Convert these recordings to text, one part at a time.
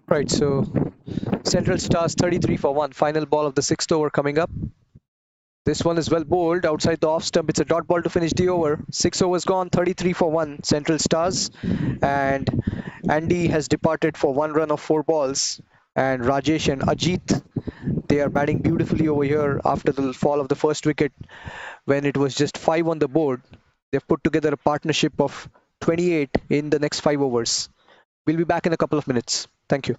Right, so Central Stars 33 for 1. Final ball of the 6th over coming up. This one is well bowled outside the off stump. It's a dot ball to finish the over. 6 overs gone, 33 for 1. Central Stars. And Andy has departed for 1 run of 4 balls. And Rajesh and Ajit, they are batting beautifully over here after the fall of the first wicket when it was just 5 on the board. They've put together a partnership of 28 in the next 5 overs. We'll be back in a couple of minutes. Thank you.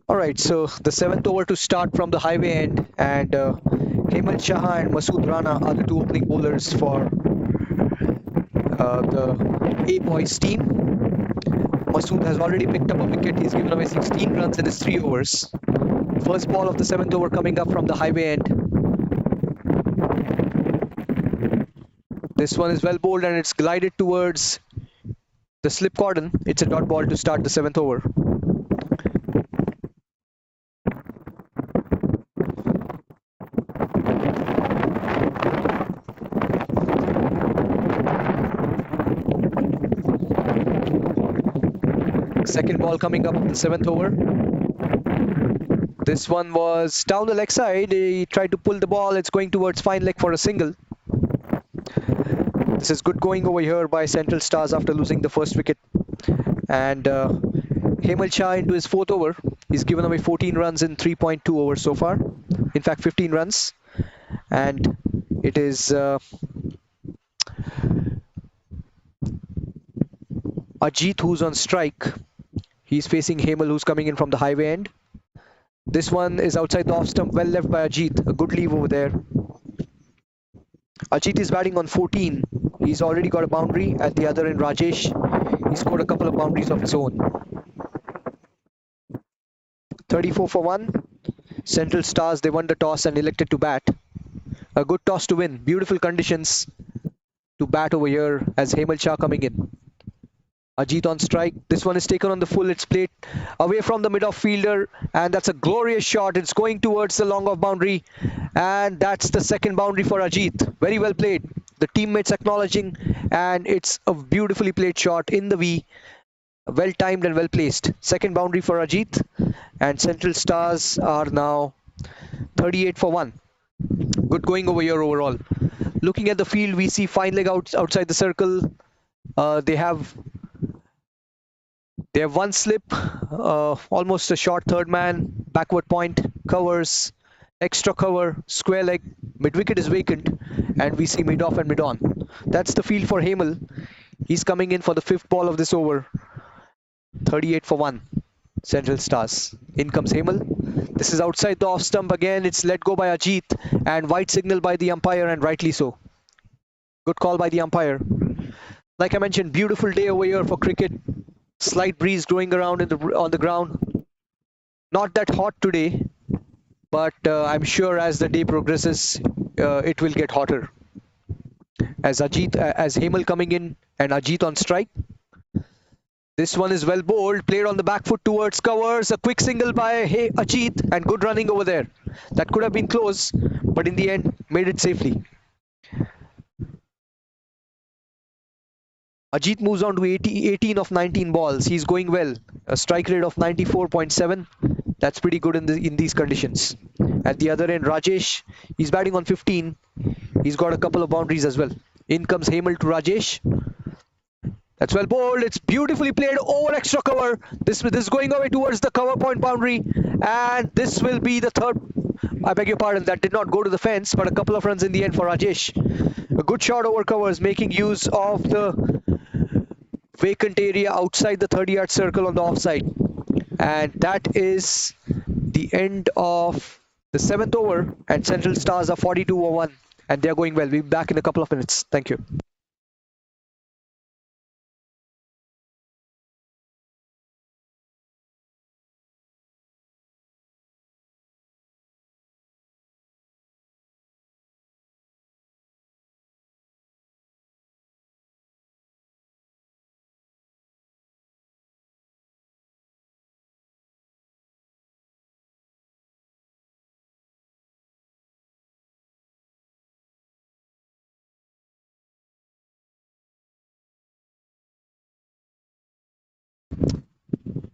All right, so the 7th over to start from the highway end, and Hemant Shah and Masood Rana are the 2 opening bowlers for the A Boys team. Masood has already picked up a wicket. He's given away 16 runs in his 3 overs. First ball of the 7th over coming up from the highway end. This one is well bowled and it's glided towards the slip cordon. It's a dot ball to start the 7th over. Second ball coming up in the 7th over. This one was down the leg side. He tried to pull the ball. It's going towards fine leg for a single. This is good going over here by Central Stars after losing the first wicket. And Hemal Shah into his 4th over. He's given away 14 runs in 3.2 overs so far. In fact, 15 runs. And it is Ajit who's on strike. He's facing Hemal who's coming in from the highway end. This one is outside the off stump, well left by Ajit. A good leave over there. Ajit is batting on 14. He's already got a boundary. At the other end, Rajesh, he scored a couple of boundaries of his own. 34 for 1. Central Stars, they won the toss and elected to bat. A good toss to win. Beautiful conditions to bat over here as Hemal Shah coming in. Ajit on strike. This one is taken on the full. It's played away from the mid-off fielder, and that's a glorious shot. It's going towards the long-off boundary, and that's the second boundary for Ajit. Very well played. The teammates acknowledging, and it's a beautifully played shot in the V. Well timed and well placed. Second boundary for Ajit, and Central Stars are now 38 for 1. Good going over here overall. Looking at the field, we see fine leg outside the circle. They have one slip, almost a short third man, backward point, covers, extra cover, square leg, mid wicket is vacant, and we see mid off and mid on. That's the field for Hemal. He's coming in for the 5th ball of this over. 38 for 1. Central Stars. In comes Hemal. This is outside the off stump again. It's let go by Ajit, and white signal by the umpire, and rightly so. Good call by the umpire. Like I mentioned, beautiful day over here for cricket. Slight breeze going around on the ground. Not that hot today, but I'm sure as the day progresses, it will get hotter. As Hemal coming in and Ajit on strike. This one is well bowled, played on the back foot towards covers. A quick single by Ajit, and good running over there. That could have been close, but in the end, made it safely. Ajit moves on to 18 of 19 balls. He's going well. A strike rate of 94.7. That's pretty good in these conditions. At the other end, Rajesh, he's batting on 15. He's got a couple of boundaries as well. In comes Hemal to Rajesh. That's well bowled. It's beautifully played over extra cover. This is going away towards the cover point boundary. And this will be the third. I beg your pardon, that did not go to the fence, but a couple of runs in the end for Rajesh. A good shot over covers, making use of the vacant area outside the 30-yard circle on the offside. And that is the end of the 7th over, and Central Stars are 42 over 1, and they're going well. We'll be back in a couple of minutes. Thank you.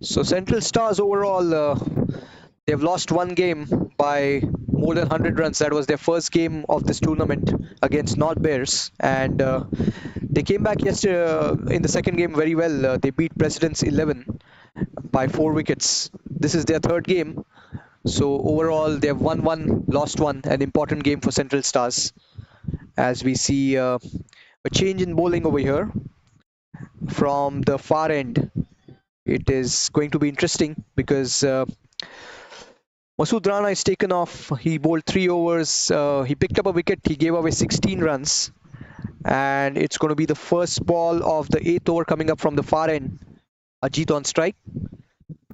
So Central Stars overall, they've lost one game by more than 100 runs. That was their first game of this tournament against North Bears, and they came back yesterday in the second game very well. They beat Presidents 11 by 4 wickets. This is their third game. So overall, they have won one, lost one, an important game for Central Stars. As we see a change in bowling over here from the far end. It is going to be interesting because Masood Rana is taken off. He bowled 3 overs. He picked up a wicket. He gave away 16 runs. And it's going to be the first ball of the 8th over coming up from the far end. Ajit on strike.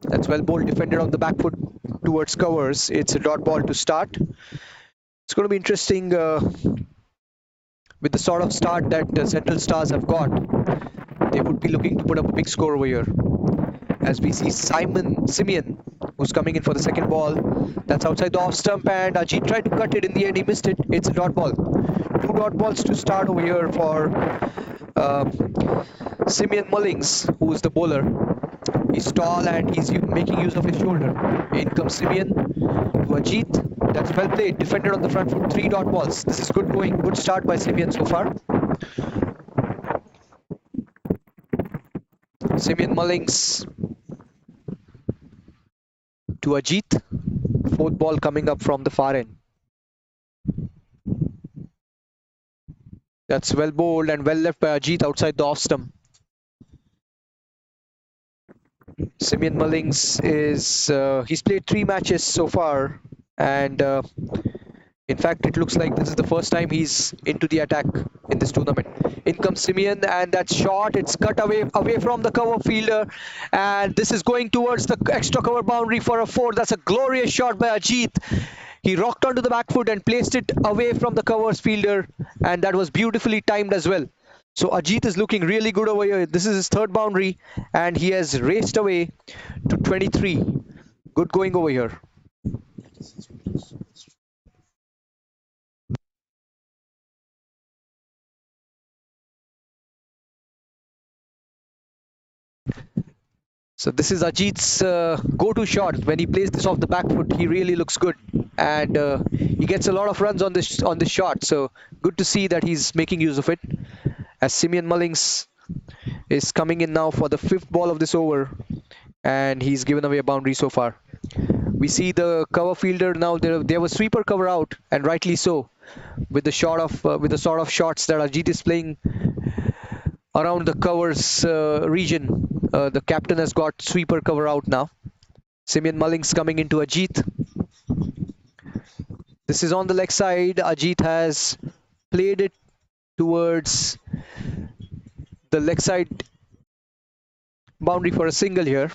That's well bowled, defended on the back foot towards covers. It's a dot ball to start. It's going to be interesting with the sort of start that Central Stars have got. They would be looking to put up a big score over here. As we see Simeon, who's coming in for the second ball. That's outside the off stump, and Ajit tried to cut it. In the end, he missed it. It's a dot ball. 2 dot balls to start over here for Simeon Mullings, who's the bowler. He's tall and he's making use of his shoulder. In comes Simeon to Ajit. That's well played. Defended on the front foot. 3 dot balls. This is good going. Good start by Simeon so far. Simeon Mullings to Ajit. 4th ball coming up from the far end. That's well bowled and well left by Ajit outside the off stump. Simeon Mullings is he's played 3 matches so far, and in fact it looks like this is the first time he's into the attack in this tournament. In comes Simeon, and that shot, it's cut away from the cover fielder, and this is going towards the extra cover boundary for a 4. That's a glorious shot by Ajit. He rocked onto the back foot and placed it away from the covers fielder, and that was beautifully timed as well. So Ajit is looking really good over here. This is his 3rd boundary, and he has raced away to 23. Good going over here. So this is Ajit's go-to shot. When he plays this off the back foot, he really looks good, and he gets a lot of runs on this shot. So good to see that he's making use of it. As Simeon Mullings is coming in now for the 5th ball of this over, and he's given away a boundary so far. We see the cover fielder now. There was sweeper cover out, and rightly so, with the sort of shots that Ajit is playing around the covers region. The captain has got sweeper cover out now. Simeon Mullings coming into Ajit. This is on the leg side. Ajit has played it towards the leg side boundary for a single here.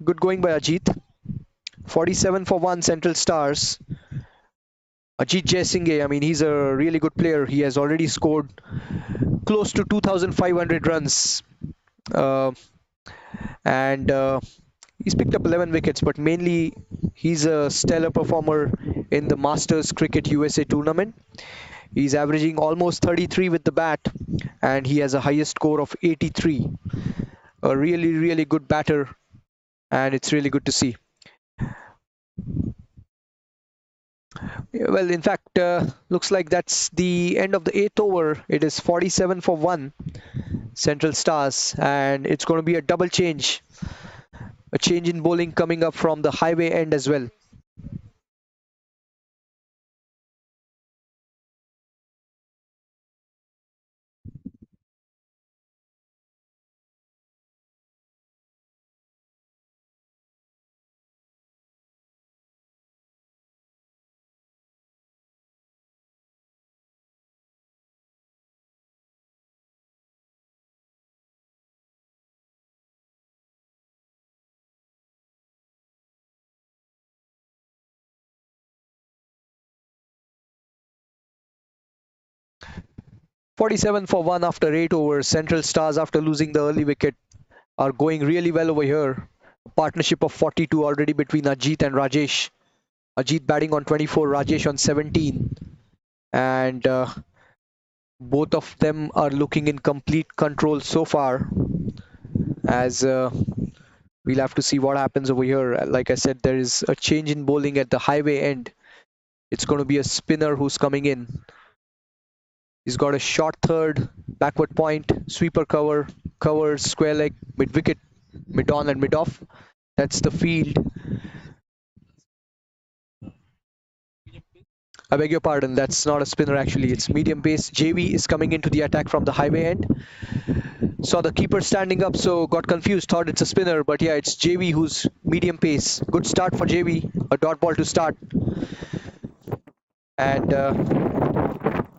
Good going by Ajit. 47 for 1 Central Stars. Ajit Jaisinghe, I mean, he's a really good player. He has already scored close to 2,500 runs. And he's picked up 11 wickets, but mainly he's a stellar performer in the Masters Cricket USA tournament. He's averaging almost 33 with the bat, and he has a highest score of 83. A really, really good batter, and it's really good to see. Well, in fact, looks like that's the end of the 8th over. It is 47 for 1 Central Stars, and it's going to be a double change. A change in bowling coming up from the highway end as well. Forty-seven for 1 after 8 overs. Central Stars, after losing the early wicket, are going really well over here. Partnership of 42 already between Ajit and Rajesh. Ajit batting on 24, Rajesh on 17. And both of them are looking in complete control so far, as We'll have to see what happens over here. Like I said, there is a change in bowling at the highway end. It's going to be a spinner who's coming in. He's got a short third, backward point, sweeper cover, covers, square leg, mid wicket, mid on and mid off. That's the field. I beg your pardon, that's not a spinner actually, it's medium pace. JV is coming into the attack from the highway end. Saw the keeper standing up, so got confused, thought it's a spinner, but yeah, it's JV who's medium pace. Good start for JV, a dot ball to start. And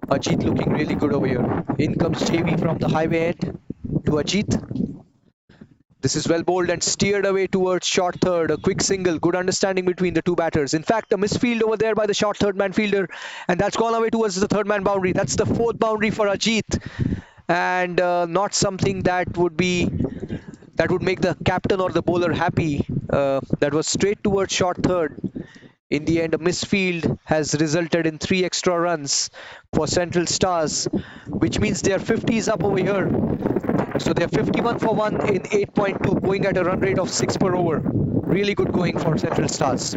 Ajit looking really good over here. In comes JV from the highway end to Ajit. This is well bowled and steered away towards short third. A quick single. Good understanding between the two batters. In fact, a misfield over there by the short third man fielder. And that's gone away towards the third man boundary. That's the fourth boundary for Ajit. And not something that would make the captain or the bowler happy. That was straight towards short third. In the end, a misfield has resulted in 3 extra runs for Central Stars, which means their 50s up over here. So they're 51 for 1 in 8.2, going at a run rate of 6 per over. Really good going for Central Stars.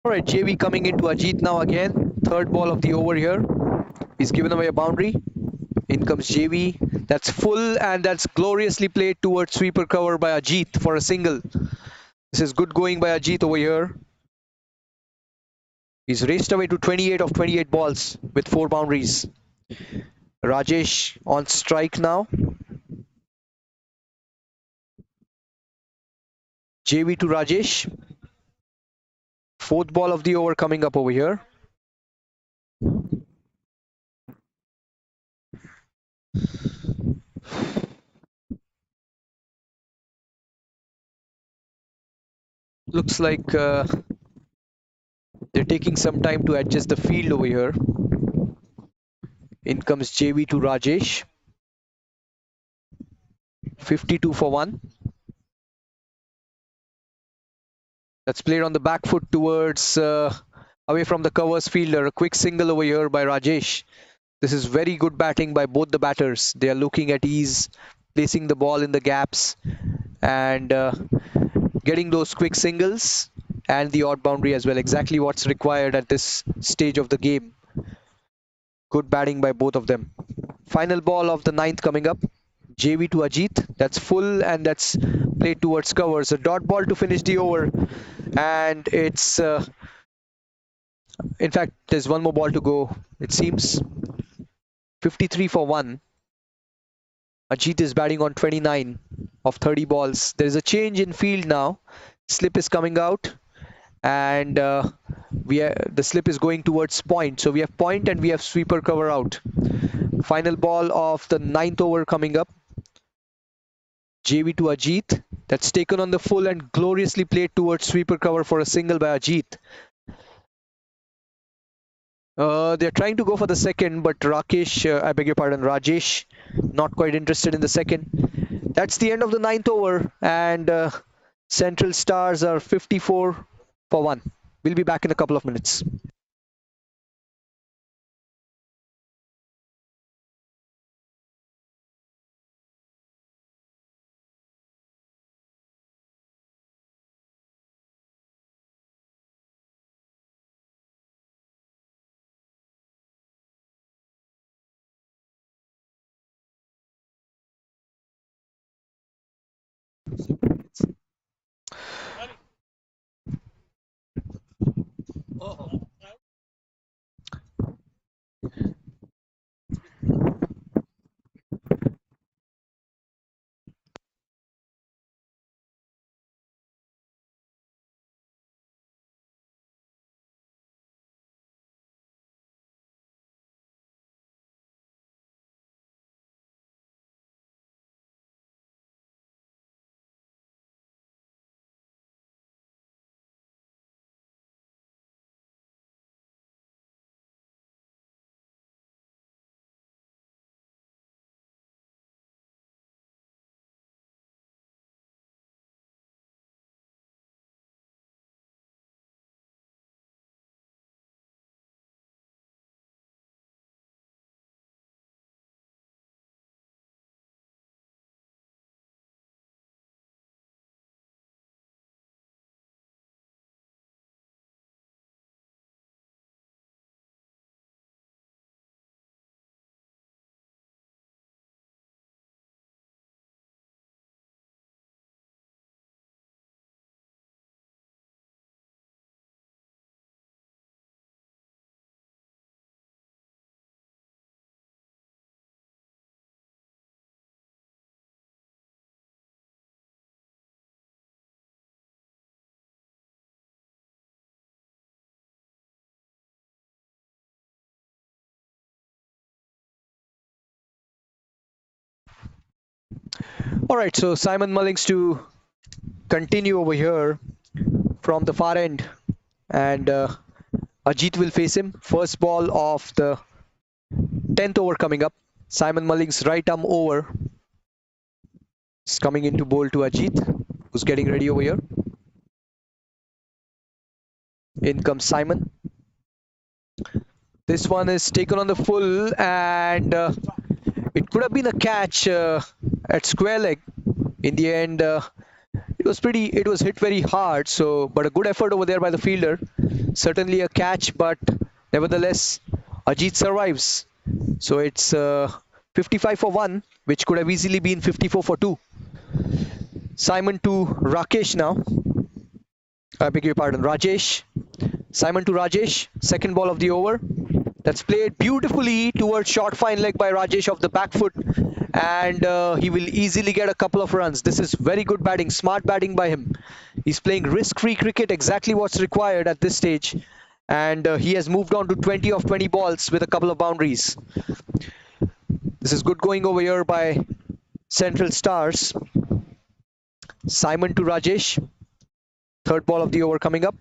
Alright, JV coming into Ajit now again. Third ball of the over here. He's given away a boundary. In comes JV. That's full and that's gloriously played towards sweeper cover by Ajit for a single. This is good going by Ajit over here. He's raced away to 28 of 28 balls with 4 boundaries. Rajesh on strike now. JV to Rajesh. Fourth ball of the over coming up over here. Looks like they're taking some time to adjust the field over here. In comes JV to Rajesh. 52 for 1. That's played on the back foot towards away from the covers fielder. A quick single over here by Rajesh. This is very good batting by both the batters. They are looking at ease, placing the ball in the gaps and getting those quick singles and the odd boundary as well. Exactly what's required at this stage of the game. Good batting by both of them. Final ball of the ninth coming up. JV to Ajit. That's full and that's played towards covers. A dot ball to finish the over. And it's... in fact, there's one more ball to go, it seems. 53 for 1. Ajit is batting on 29 of 30 balls. There is a change in field now. Slip is coming out. And the slip is going towards point. So we have point and we have sweeper cover out. Final ball of the ninth over coming up. JV to Ajit. That's taken on the full and gloriously played towards sweeper cover for a single by Ajit. They're trying to go for the second, but I beg your pardon, Rajesh, not quite interested in the second. That's the end of the ninth over, and Central Stars are 54 for 1. We'll be back in a couple of minutes. All right, so Simon Mullings to continue over here from the far end, and Ajit will face him. First ball of the 10th over coming up. Simon Mullings' right arm over is coming into bowl to Ajit, who's getting ready over here. In comes Simon. This one is taken on the full, and it could have been a catch at square leg. In the end, it was hit very hard. So, but a good effort over there by the fielder. Certainly a catch, but nevertheless, Ajit survives. So it's 55 for 1, which could have easily been 54 for 2. Simon to Rakesh now. I beg your pardon, Rajesh. Simon to Rajesh. Second ball of the over. That's played beautifully towards short fine leg by Rajesh off the back foot, and he will easily get a couple of runs. This is very good batting, smart batting by him. He's playing risk-free cricket, exactly what's required at this stage, and he has moved on to 20 of 20 balls with a couple of boundaries. This is good going over here by Central Stars. Simon to Rajesh. Third ball of the over coming up.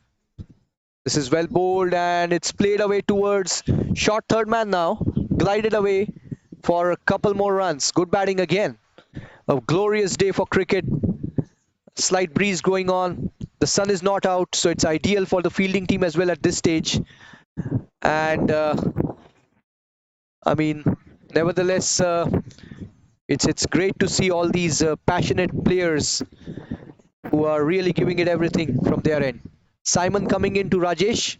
This is well bowled, and it's played away towards short third man now. Glided away for a couple more runs. Good batting again. A glorious day for cricket. Slight breeze going on. The sun is not out, so it's ideal for the fielding team as well at this stage. And I mean, nevertheless, it's great to see all these passionate players who are really giving it everything from their end. Simon coming into Rajesh.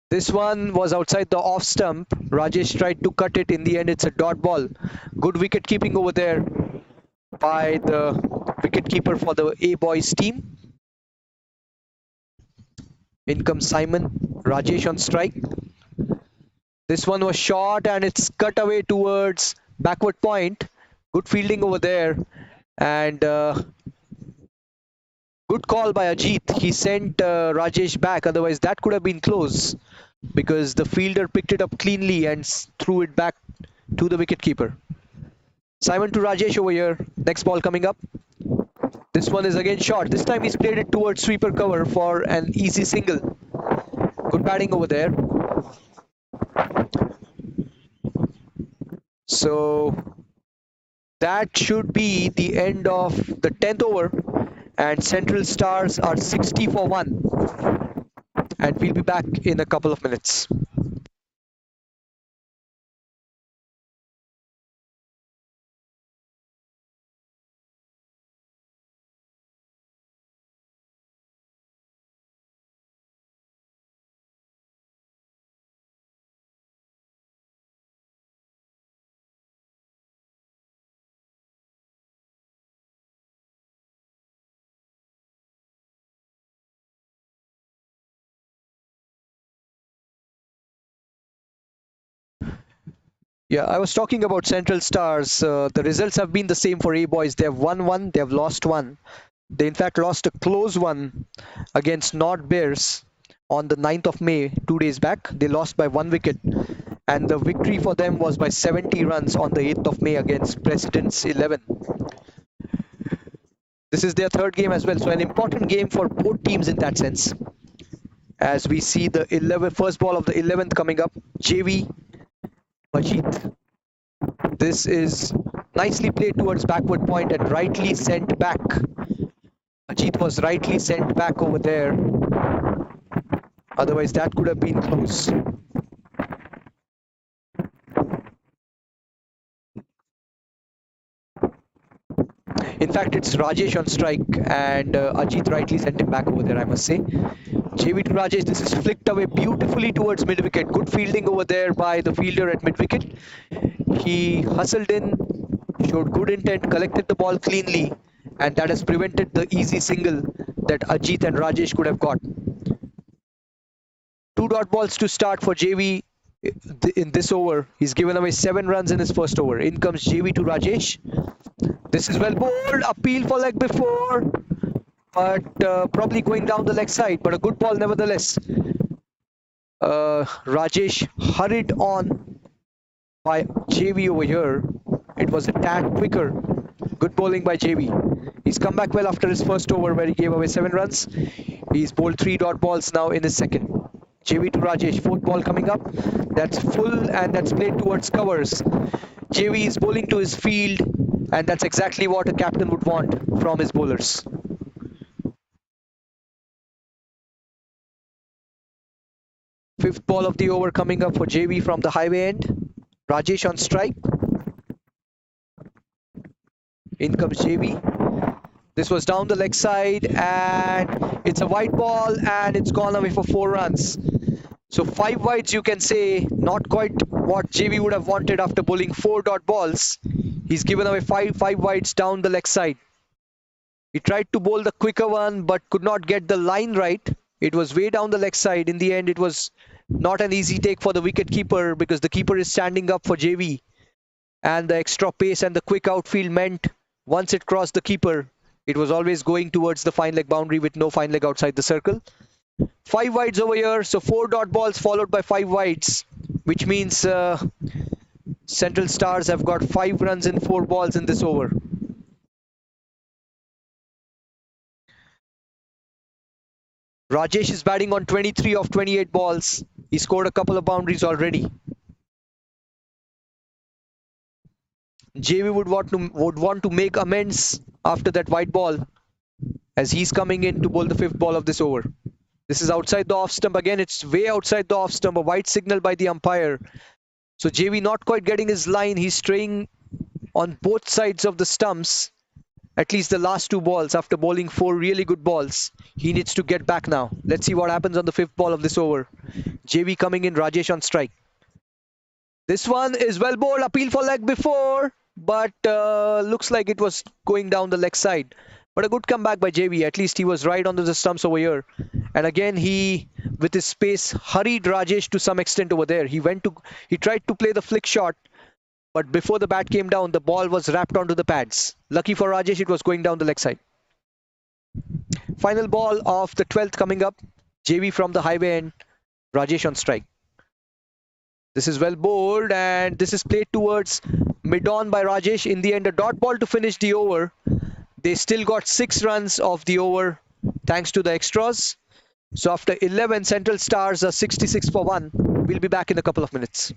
This one was outside the off stump. Rajesh tried to cut it. In the end, it's a dot ball. Good wicket keeping over there by the wicket keeper for the A boys team. In comes Simon. Rajesh on strike. This one was short, and it's cut away towards backward point. Good fielding over there, and good call by Ajit. He sent Rajesh back, otherwise that could have been close because the fielder picked it up cleanly and threw it back to the wicketkeeper. Simon to Rajesh over here. Next ball coming up. This one is again short. This time he's played it towards sweeper cover for an easy single. Good batting over there. So that should be the end of the 10th over. And Central Stars are 60 for 1. And we'll be back in a couple of minutes. Yeah, I was talking about Central Stars. The results have been the same for A boys. They have won one, they have lost one. They in fact lost a close one against North Bears on the 9th of May, 2 days back. They lost by 1 wicket, and the victory for them was by 70 runs on the 8th of May against Presidents 11. This is their third game as well, so an important game for both teams in that sense. As we see the first ball of the 11th coming up, JV Ajit. This is nicely played towards backward point and rightly sent back. Ajit was rightly sent back over there. Otherwise, that could have been close. In fact, it's Rajesh on strike, and Ajit rightly sent him back over there, I must say. JV to Rajesh, this is flicked away beautifully towards mid-wicket. Good fielding over there by the fielder at mid-wicket. He hustled in, showed good intent, collected the ball cleanly, and that has prevented the easy single that Ajit and Rajesh could have got. 2 dot balls to start for JV in this over. He's given away 7 runs in his first over. In comes JV to Rajesh. This is well bowled. Appeal for leg before, but probably going down the leg side, but a good ball nevertheless. Rajesh hurried on by JV over here. It was a tad quicker Good bowling by JB. He's come back well after his first over where he gave away 7 runs. He's bowled 3 dot balls now in his second. JB to Rajesh, fourth ball coming up. That's full and that's played towards covers. JB is bowling to his field, and that's exactly what a captain would want from his bowlers. Fifth ball of the over coming up for JB from the highway end. Rajesh on strike. In comes JB. This was down the leg side and it's a wide ball and it's gone away for 4 runs. So 5 wides, you can say, not quite what JB would have wanted after bowling 4 dot balls. He's given away 5 wides down the leg side. He tried to bowl the quicker one but could not get the line right. It was way down the leg side. In the end, it was not an easy take for the wicket keeper because the keeper is standing up for JB. And the extra pace and the quick outfield meant once it crossed the keeper, it was always going towards the fine leg boundary with no fine leg outside the circle. 5 wides over here, so 4 dot balls followed by 5 wides, which means Central Stars have got 5 runs in 4 balls in this over. Rajesh is batting on 23 of 28 balls. He scored a couple of boundaries already. JB would want to make amends after that white ball as he's coming in to bowl the 5th ball of this over. This is outside the off stump. Again, it's way outside the off stump. A white signal by the umpire. So JB not quite getting his line. He's straying on both sides of the stumps. At least the last 2 balls after bowling 4 really good balls. He needs to get back now. Let's see what happens on the 5th ball of this over. JB coming in, Rajesh on strike. This one is well bowled. Appeal for leg before, but looks like it was going down the leg side. But a good comeback by JB. At least he was right onto the stumps over here. And again, he, with his pace, hurried Rajesh to some extent over there. He tried to play the flick shot, but before the bat came down, the ball was wrapped onto the pads. Lucky for Rajesh, it was going down the leg side. Final ball of the 12th coming up. JB from the highway end. Rajesh on strike. This is well bowled and this is played towards mid-on by Rajesh. In the end, a dot ball to finish the over. They still got 6 runs of the over thanks to the extras. So after 11, Central Stars are 66 for 1. We'll be back in a couple of minutes.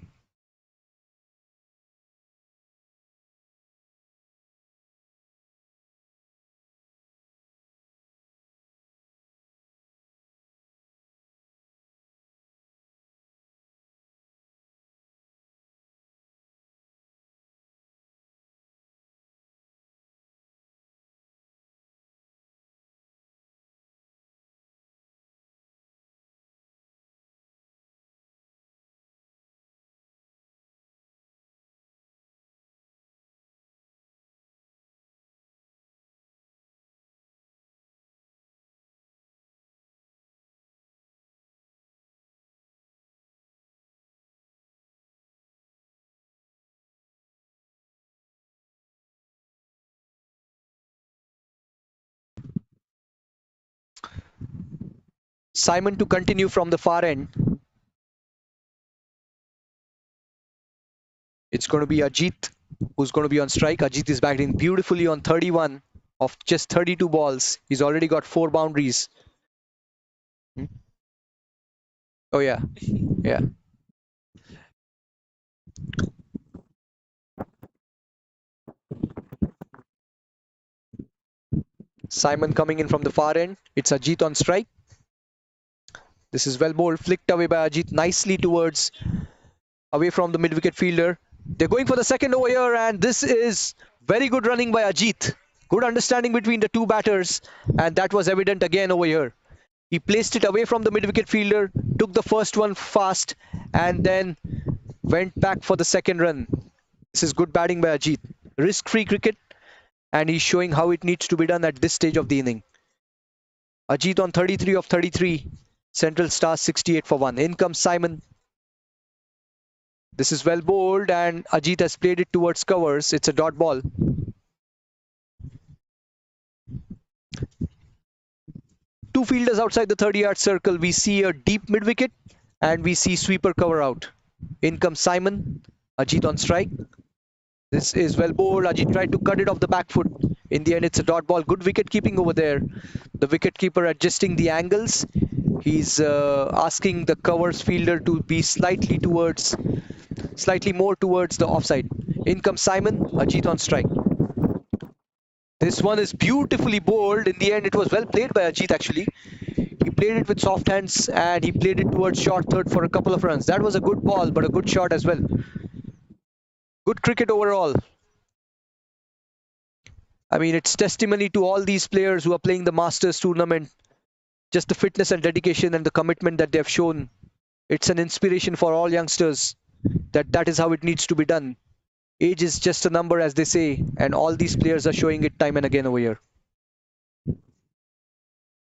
Simon to continue from the far end. It's going to be Ajit who's going to be on strike. Ajit is batting beautifully on 31 of just 32 balls. He's already got 4 boundaries. Oh yeah, yeah. Simon coming in from the far end. It's Ajit on strike. This is well bowled, flicked away by Ajit nicely towards away from the mid-wicket fielder. They're going for the second over here, and this is very good running by Ajit. Good understanding between the 2 batters, and that was evident again over here. He placed it away from the mid-wicket fielder, took the first one fast, and then went back for the second run. This is good batting by Ajit. Risk-free cricket, and he's showing how it needs to be done at this stage of the inning. Ajit on 33 of 33. Central Stars 68 for 1. In comes Simon. This is well bowled and Ajit has played it towards covers. It's a dot ball. Two fielders outside the 30-yard circle. We see a deep mid-wicket and we see sweeper cover out. In comes Simon. Ajit on strike. This is well bowled. Ajit tried to cut it off the back foot. In the end, it's a dot ball. Good wicket keeping over there. The wicket keeper adjusting the angles. He's asking the covers fielder to be slightly more towards the offside. In comes Simon. Ajit on strike. This one is beautifully bowled. In the end, it was well played by Ajit actually. He played it with soft hands and he played it towards short third for a couple of runs. That was a good ball, but a good shot as well. Good cricket overall. I mean, it's testimony to all these players who are playing the Masters tournament. Just the fitness and dedication and the commitment that they've shown. It's an inspiration for all youngsters that is how it needs to be done. Age is just a number, as they say, and all these players are showing it time and again over here.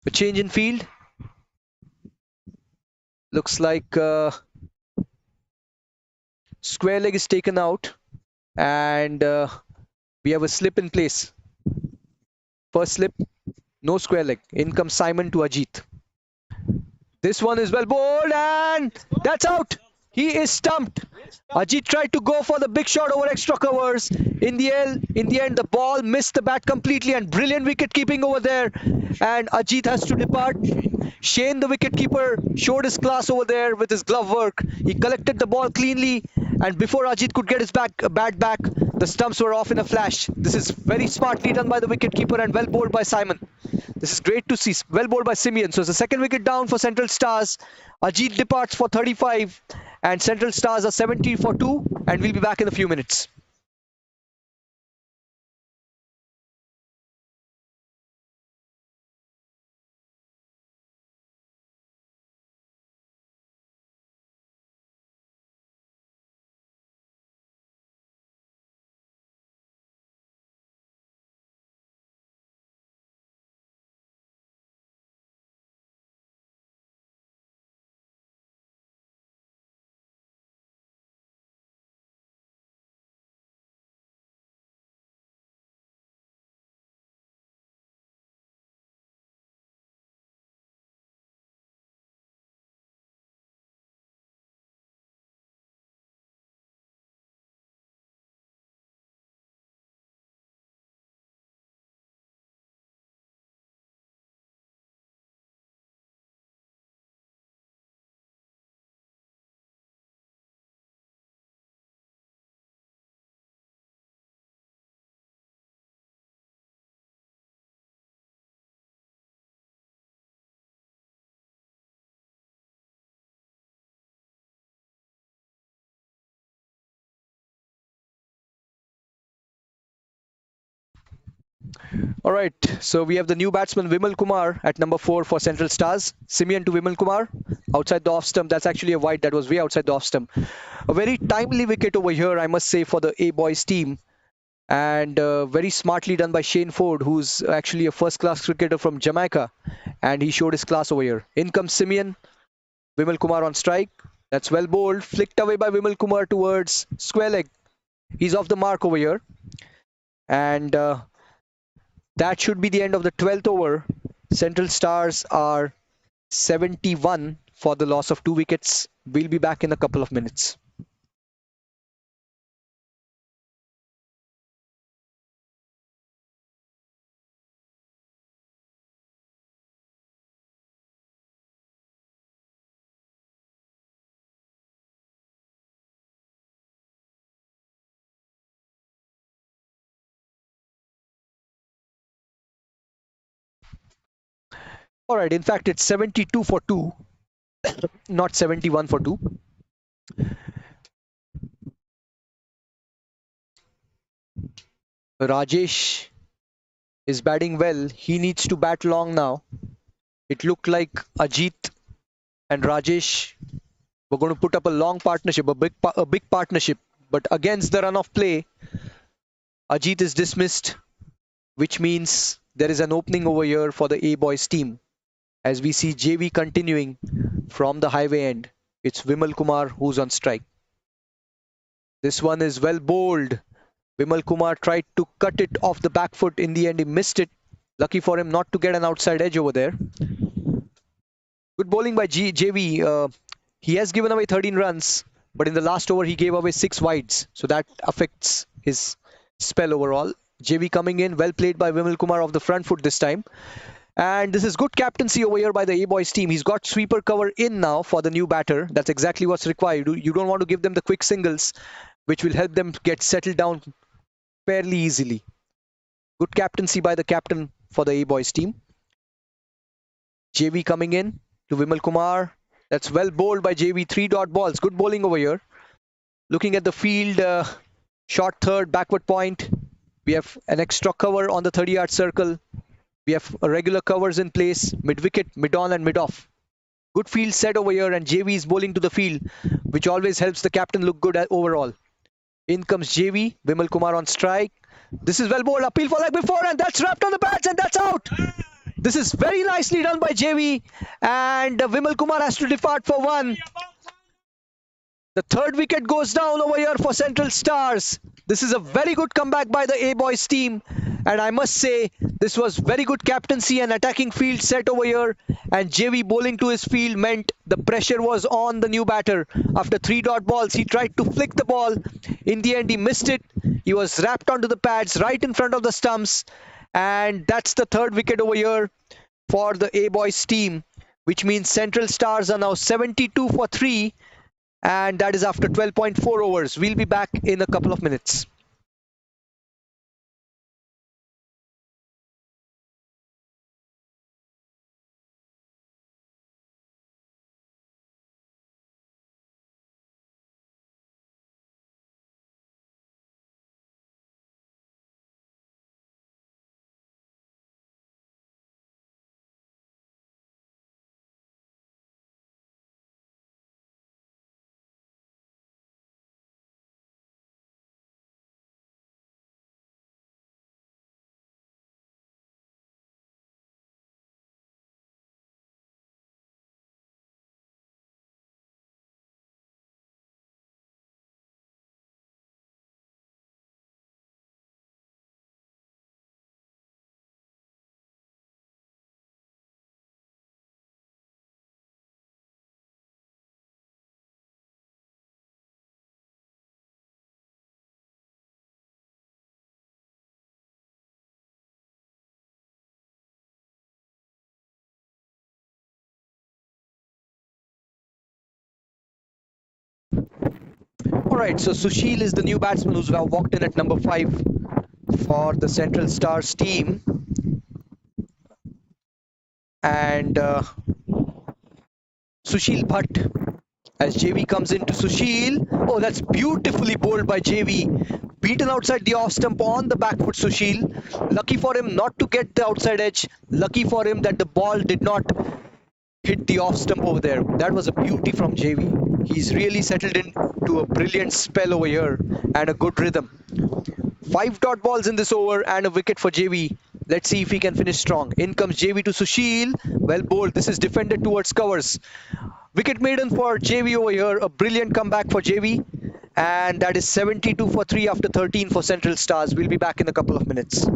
A change in field. Looks like square leg is taken out and we have a slip in place. First slip, no square leg. In comes Simon to Ajit. This one is well bowled and that's out. He is stumped. Ajit tried to go for the big shot over extra covers. In the end, the ball missed the bat completely and brilliant wicket keeping over there. And Ajit has to depart. Shane, the wicket keeper, showed his class over there with his glove work. He collected the ball cleanly, and before Ajit could get his bat back, the stumps were off in a flash. This is very smartly done by the wicket keeper and well bowled by Simon. This is great to see. Well bowled by Simeon. So it's the second wicket down for Central Stars. Ajit departs for 35 and Central Stars are 70 for 2 and we'll be back in a few minutes. All right, so we have the new batsman Vimal Kumar at number 4 for Central Stars. Simeon to Vimal Kumar outside the off stump. That's actually a wide that was way outside the off stump. A very timely wicket over here, I must say, for the A boys team. And very smartly done by Shane Ford, who's actually a first-class cricketer from Jamaica, and he showed his class over here. In comes Simeon, Vimal Kumar on strike. That's well bowled, flicked away by Vimal Kumar towards square leg. He's off the mark over here, and that should be the end of the 12th over. Central Stars are 71 for the loss of 2 wickets. We'll be back in a couple of minutes. All right, in fact, it's 72 for 2, not 71 for 2. Rajesh is batting well. He needs to bat long now. It looked like Ajit and Rajesh were going to put up a long partnership, a big partnership. But against the run of play, Ajit is dismissed, which means there is an opening over here for the A boys team. As we see JV continuing from the highway end, it's Vimal Kumar who's on strike. This one is well bowled. Vimal Kumar tried to cut it off the back foot. In the end, he missed it. Lucky for him not to get an outside edge over there. Good bowling by JV. He has given away 13 runs, but in the last over, he gave away 6 wides. So that affects his spell overall. JV coming in, well played by Vimal Kumar off the front foot this time. And this is good captaincy over here by the A-Boys team. He's got sweeper cover in now for the new batter. That's exactly what's required. You don't want to give them the quick singles, which will help them get settled down fairly easily. Good captaincy by the captain for the A-Boys team. JV coming in to Vimal Kumar. That's well bowled by JV. 3 dot balls. Good bowling over here. Looking at the field, short third, backward point. We have an extra cover on the 30-yard circle. We have regular covers in place, mid-wicket, mid-on and mid-off. Good field set over here, and JV is bowling to the field, which always helps the captain look good overall. In comes JV, Vimal Kumar on strike. This is well bowled, appeal for leg before, and that's wrapped on the bats, and that's out. This is very nicely done by JV, and Vimal Kumar has to depart for one. The third wicket goes down over here for Central Stars. This is a very good comeback by the A-Boys team. And I must say, this was very good captaincy and attacking field set over here. And JV bowling to his field meant the pressure was on the new batter. After 3 dot balls, he tried to flick the ball. In the end, he missed it. He was wrapped onto the pads right in front of the stumps. And that's the third wicket over here for the A-Boys team, which means Central Stars are now 72 for 3. And that is after 12.4 overs. We'll be back in a couple of minutes. All right, so Sushil is the new batsman who's now walked in at number 5 for the Central Stars team. And Sushil Bhatt as JV comes into Sushil. Oh, that's beautifully bowled by JV. Beaten outside the off stump on the back foot, Sushil. Lucky for him not to get the outside edge. Lucky for him that the ball did not hit the off stump over there. That was a beauty from JV. He's really settled into a brilliant spell over here and a good rhythm. 5 dot balls in this over and a wicket for JV. Let's see if he can finish strong. In comes JV to Sushil. Well bowled. This is defended towards covers. Wicket maiden for JV over here. A brilliant comeback for JV. And that is 72 for 3 after 13 for Central Stars. We'll be back in a couple of minutes.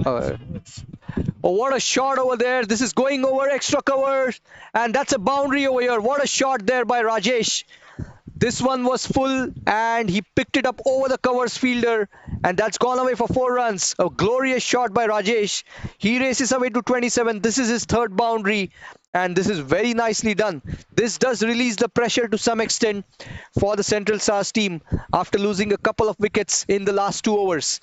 Uh, oh, what a shot over there. This is going over extra cover. And that's a boundary over here. What a shot there by Rajesh. This one was full and he picked it up over the covers fielder, and that's gone away for 4 runs. A glorious shot by Rajesh. He races away to 27. This is his third boundary, and this is very nicely done. This does release the pressure to some extent for the Central Stars team after losing a couple of wickets in the last 2 overs.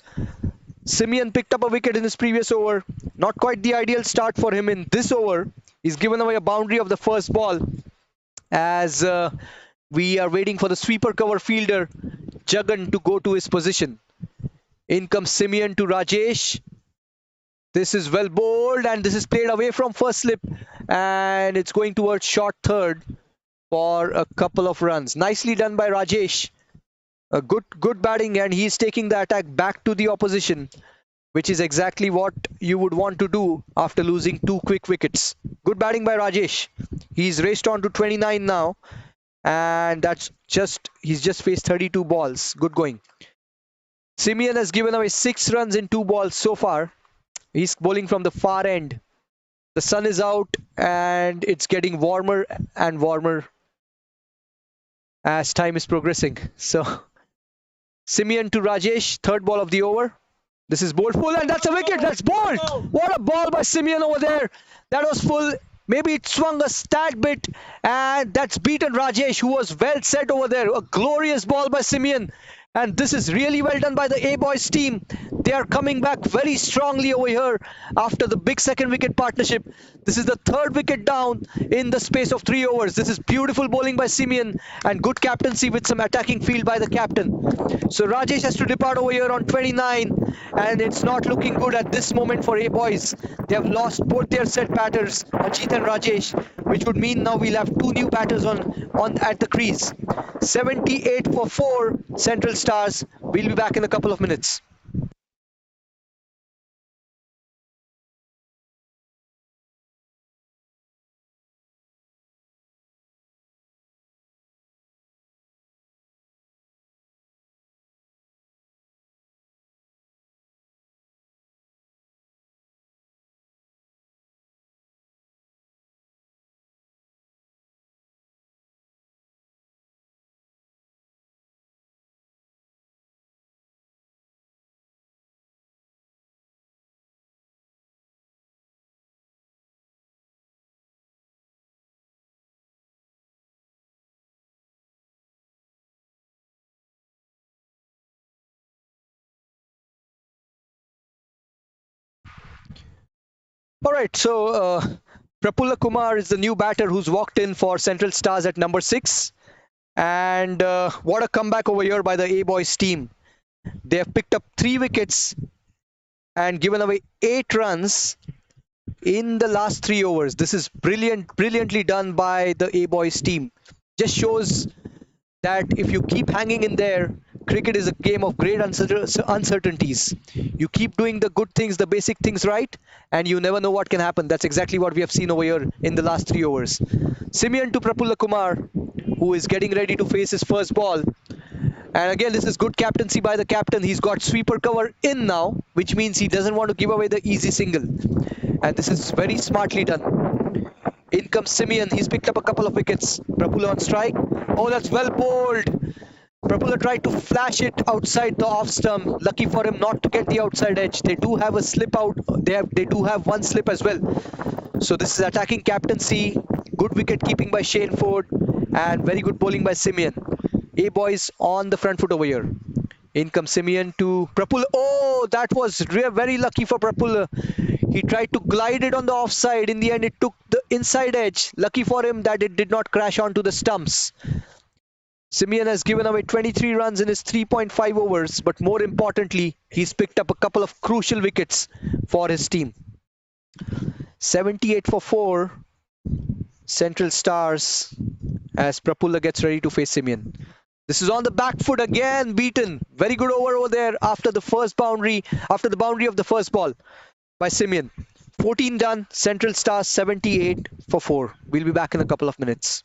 Simeon picked up a wicket in his previous over. Not quite the ideal start for him in this over. He's given away a boundary of the first ball as we are waiting for the sweeper cover fielder Jagan to go to his position. In comes Simeon to Rajesh. This is well bowled and this is played away from first slip, and it's going towards short third for a couple of runs. Nicely done by Rajesh. A good batting, and he's taking the attack back to the opposition, which is exactly what you would want to do after losing 2 quick wickets. Good batting by Rajesh. He's raced on to 29 now, and he's just faced 32 balls. Good going. Simeon has given away 6 runs in 2 balls so far. He's bowling from the far end. The sun is out and it's getting warmer and warmer as time is progressing. So Simeon to Rajesh, third ball of the over. This is bowled full, and that's a wicket. That's bowled. What a ball by Simeon over there. That was full. Maybe it swung a tad bit, and that's beaten Rajesh, who was well set over there. A glorious ball by Simeon. And this is really well done by the A-Boys team. They are coming back very strongly over here after the big second wicket partnership. This is the third wicket down in the space of 3 overs. This is beautiful bowling by Simeon and good captaincy with some attacking field by the captain. So Rajesh has to depart over here on 29, and it's not looking good at this moment for A-Boys. They have lost both their set batters, Ajit and Rajesh, which would mean now we'll have 2 new batters on at the crease. 78 for 4 Central Stars. We'll be back in a couple of minutes. All right, so Prafulla Kumar is the new batter who's walked in for Central Stars at number 6. And what a comeback over here by the A-Boys team. They have picked up 3 wickets and given away 8 runs in the last 3 overs. This is brilliantly done by the A-Boys team. Just shows that if you keep hanging in there, cricket is a game of great uncertainties. You keep doing the good things, the basic things right, and you never know what can happen. That's exactly what we have seen over here in the last 3 overs. Simeon to Prafulla Kumar, who is getting ready to face his first ball. And again, this is good captaincy by the captain. He's got sweeper cover in now, which means he doesn't want to give away the easy single. And this is very smartly done. In comes Simeon. He's picked up a couple of wickets. Prafulla on strike. Oh, that's well bowled. Prafulla tried to flash it outside the off stump. Lucky for him not to get the outside edge. They do have a slip out. They do have one slip as well. So this is attacking captaincy. Good wicket keeping by Shane Ford. And very good bowling by Simeon. A-Boys on the front foot over here. In comes Simeon to Prafulla. Oh, that was very lucky for Prafulla. He tried to glide it on the offside. In the end, it took the inside edge. Lucky for him that it did not crash onto the stumps. Simeon has given away 23 runs in his 3.5 overs, but more importantly, he's picked up a couple of crucial wickets for his team. 78 for 4 Central Stars as Prafulla gets ready to face Simeon. This is on the back foot again, beaten. Very good over there after the boundary of the first ball by Simeon. 14 done, Central Stars 78 for 4. We'll be back in a couple of minutes.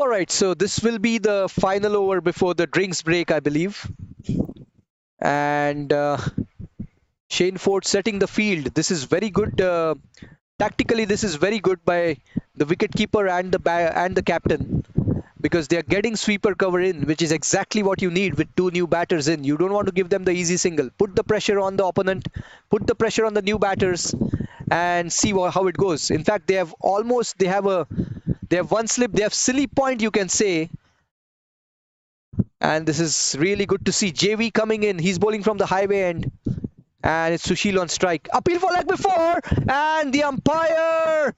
All right, so this will be the final over before the drinks break, I believe. And Shane Ford setting the field. This is very good. Tactically, this is very good by the wicketkeeper and the captain, because they are getting sweeper cover in, which is exactly what you need with two new batters in. You don't want to give them the easy single. Put the pressure on the opponent, put the pressure on the new batters, and see how it goes. In fact, they have one slip, they have silly point, you can say. And this is really good to see. JV coming in. He's bowling from the highway end. And it's Sushil on strike. Appeal for leg before. And the umpire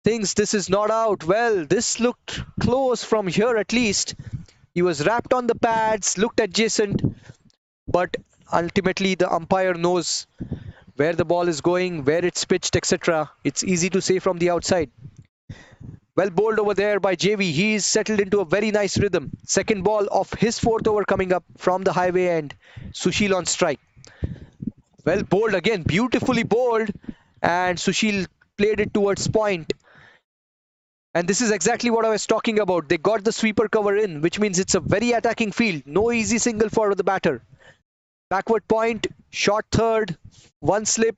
thinks this is not out. Well, this looked close from here at least. He was wrapped on the pads, looked adjacent. But ultimately, the umpire knows where the ball is going, where it's pitched, etc. It's easy to say from the outside. Well bowled over there by JV. He's settled into a very nice rhythm. Second ball of his fourth over coming up from the highway end. Sushil on strike. Well bowled again. Beautifully bowled. And Sushil played it towards point. And this is exactly what I was talking about. They got the sweeper cover in, which means it's a very attacking field. No easy single for the batter. Backward point, short third, one slip,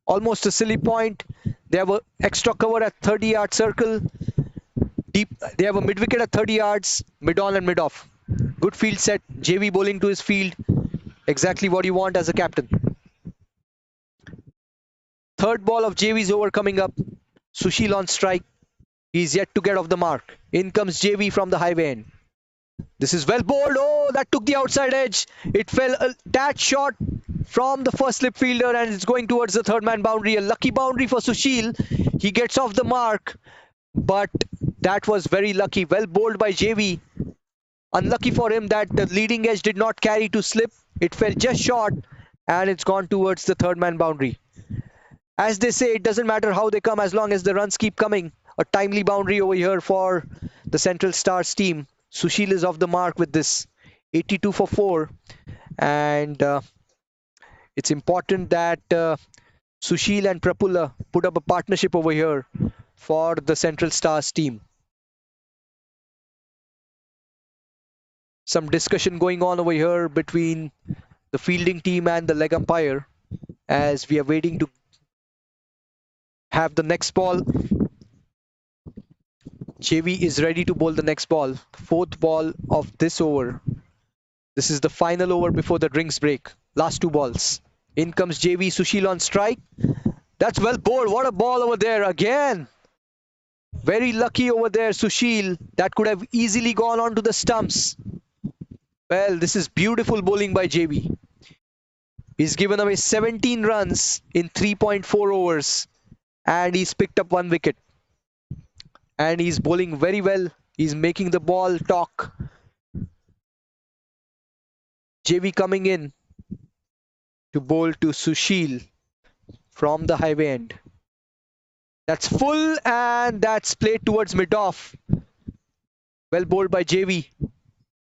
almost a silly point. They have an extra cover at 30-yard circle. Deep, they have a mid wicket at 30 yards, mid on and mid off. Good field set. JV bowling to his field. Exactly what you want as a captain. Third ball of JV's over coming up. Sushil on strike. He's yet to get off the mark. In comes JV from the highway end. This is well bowled. Oh, that took the outside edge. It fell a tad short from the first slip fielder and it's going towards the third man boundary. A lucky boundary for Sushil. He gets off the mark, but that was very lucky. Well bowled by JV. Unlucky for him that the leading edge did not carry to slip. It fell just short and it's gone towards the third man boundary. As they say, it doesn't matter how they come as long as the runs keep coming. A timely boundary over here for the Central Stars team. Sushil is off the mark with this 82 for 4. And it's important that Sushil and Prafulla put up a partnership over here for the Central Stars team. Some discussion going on over here between the fielding team and the leg umpire as we are waiting to have the next ball. JV is ready to bowl the next ball. Fourth ball of this over. This is the final over before the drinks break. Last two balls. In comes JV. Sushil on strike. That's well bowled. What a ball over there again. Very lucky over there, Sushil. That could have easily gone onto the stumps. Well, this is beautiful bowling by JV. He's given away 17 runs in 3.4 overs. And he's picked up one wicket. And he's bowling very well. He's making the ball talk. JV coming in to bowl to Sushil from the highway end. That's full and that's played towards mid-off. Well bowled by JV.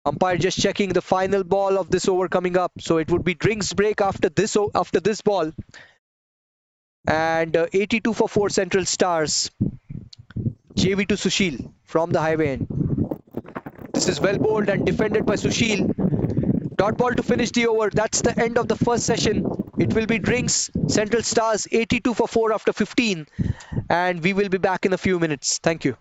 Umpire just checking the final ball of this over coming up. So it would be drinks break after this ball. And 82 for 4 Central Stars. JV to Sushil from the highway end. This is well bowled and defended by Sushil. Dot ball to finish the over. That's the end of the first session. It will be drinks. Central Stars 82 for 4 after 15. And we will be back in a few minutes. Thank you.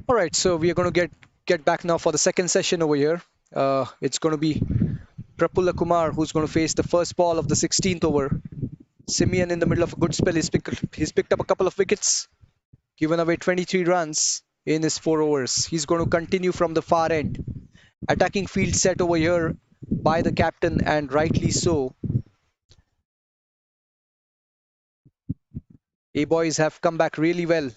All right, so we are going to get back now for the second session over here. It's going to be Prafulla Kumar who's going to face the first ball of the 16th over. Simeon in the middle of a good spell. He's picked up a couple of wickets, given away 23 runs in his 4 overs. He's going to continue from the far end. Attacking field set over here by the captain, and rightly so. A-boys have come back really well.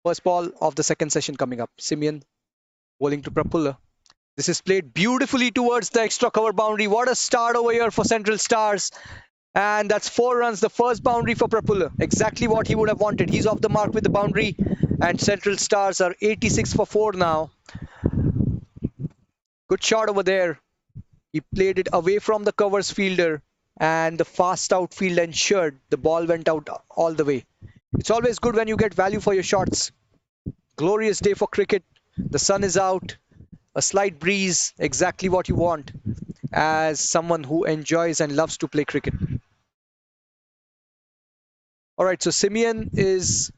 First ball of the second session coming up. Simeon bowling to Prafulla. This is played beautifully towards the extra cover boundary. What a start over here for Central Stars. And that's 4 runs, the first boundary for Prafulla. Exactly what he would have wanted. He's off the mark with the boundary. And Central Stars are 86 for 4 now. Good shot over there. He played it away from the covers fielder. And the fast outfield ensured the ball went out all the way. It's always good when you get value for your shots. Glorious day for cricket. The sun is out. A slight breeze, exactly what you want as someone who enjoys and loves to play cricket. All right, so Simeon is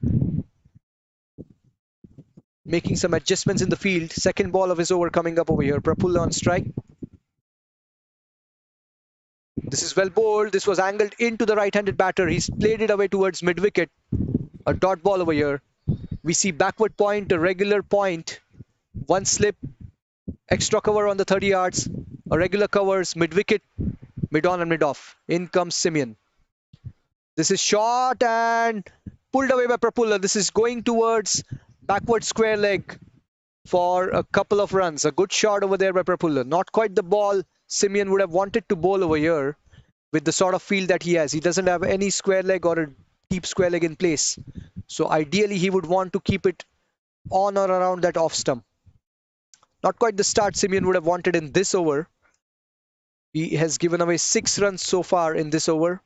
making some adjustments in the field. Second ball of his over coming up over here. Prafulla on strike. This is well bowled. This was angled into the right-handed batter. He's played it away towards mid-wicket. A dot ball over here. We see backward point, a regular point. One slip. Extra cover on the 30 yards, a regular covers, mid-wicket, mid-on and mid-off. In comes Simeon. This is shot and pulled away by Prafulla. This is going towards backward square leg for a couple of runs. A good shot over there by Prafulla. Not quite the ball Simeon would have wanted to bowl over here with the sort of field that he has. He doesn't have any square leg or a deep square leg in place. So ideally he would want to keep it on or around that off stump. Not quite the start Simeon would have wanted in this over. He has given away 6 runs so far in this over,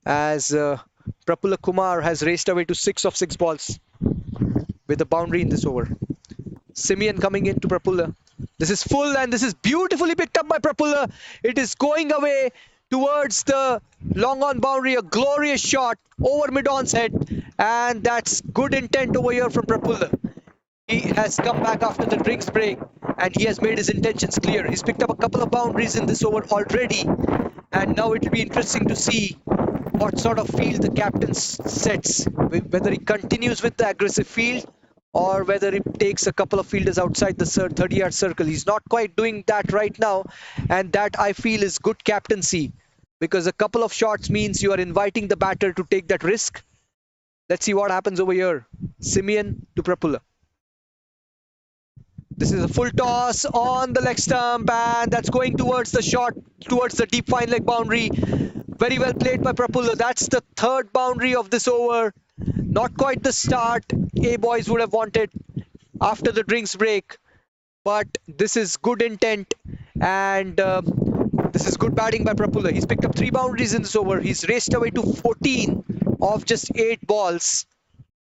as Prafulla Kumar has raced away to 6 of 6 balls with a boundary in this over. Simeon coming into Prafulla. This is full and this is beautifully picked up by Prafulla. It is going away towards the long on boundary. A glorious shot over mid-on's head, and that's good intent over here from Prafulla. He has come back after the drinks break and he has made his intentions clear. He's picked up a couple of boundaries in this over already, and now it will be interesting to see what sort of field the captain sets, whether he continues with the aggressive field or whether he takes a couple of fielders outside the 30-yard circle. He's not quite doing that right now, and that I feel is good captaincy, because a couple of shots means you are inviting the batter to take that risk. Let's see what happens over here. Simeon to Prafulla. This is a full toss on the leg stump, and that's going towards the shot, towards the deep fine leg boundary. Very well played by Prafulla. That's the 3rd boundary of this over. Not quite the start A-boys would have wanted after the drinks break, but this is good intent, and this is good batting by Prafulla. He's picked up 3 boundaries in this over. He's raced away to 14 of just 8 balls,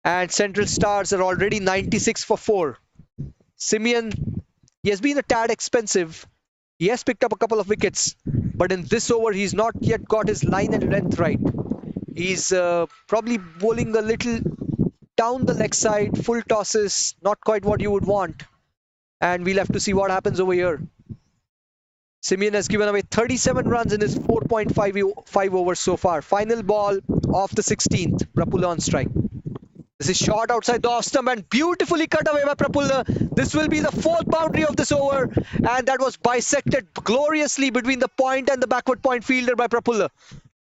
and Central Stars are already 96 for 4. Simeon, he has been a tad expensive. He has picked up a couple of wickets, but in this over, he's not yet got his line and length right. He's probably bowling a little down the leg side, full tosses, not quite what you would want. And we'll have to see what happens over here. Simeon has given away 37 runs in his 4.5 overs so far. Final ball of the 16th. Prafulla on strike. This is shot outside the off stump and beautifully cut away by Prafulla. This will be the 4th boundary of this over, and that was bisected gloriously between the point and the backward point fielder by Prafulla.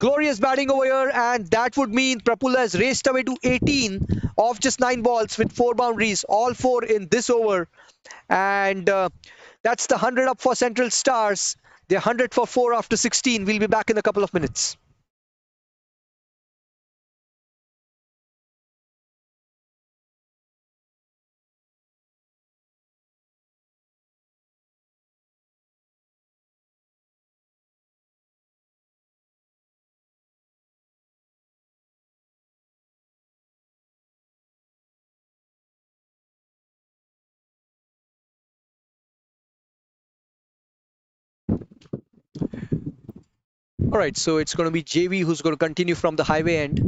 Glorious batting over here, and that would mean Prafulla has raced away to 18 of just 9 balls with 4 boundaries, all 4 in this over. And that's the 100 up for Central Stars. They're 100 for 4 after 16. We'll be back in a couple of minutes. All right, so it's going to be JV who's going to continue from the highway end.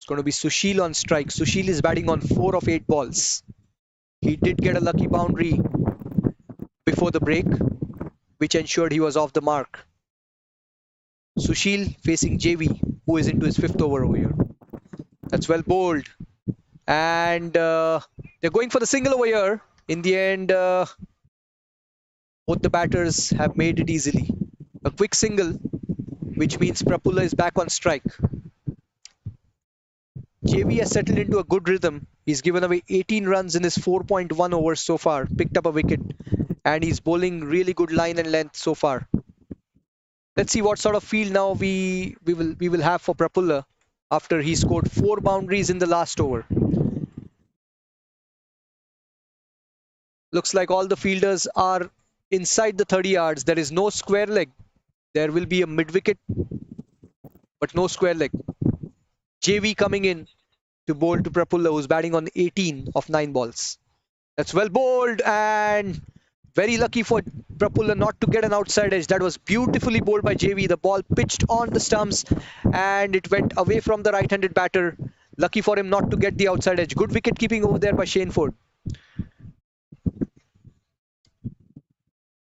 It's going to be Sushil on strike. Sushil is batting on 4 of 8 balls. He did get a lucky boundary before the break, which ensured he was off the mark. Sushil facing JV, who is into his 5th over here. That's well bowled. And they're going for the single over here. In the end, both the batters have made it easily. A quick single, which means Prafulla is back on strike. JV has settled into a good rhythm. He's given away 18 runs in his 4.1 overs so far, picked up a wicket, and he's bowling really good line and length so far. Let's see what sort of field now we will have for Prafulla after he scored 4 boundaries in the last over. Looks like all the fielders are inside the 30 yards. There is no square leg. There will be a mid-wicket, but no square leg. JV coming in to bowl to Prafulla, who's batting on 18 of 9 balls. That's well bowled, and very lucky for Prafulla not to get an outside edge. That was beautifully bowled by JV. The ball pitched on the stumps and it went away from the right-handed batter. Lucky for him not to get the outside edge. Good wicket keeping over there by Shane Ford.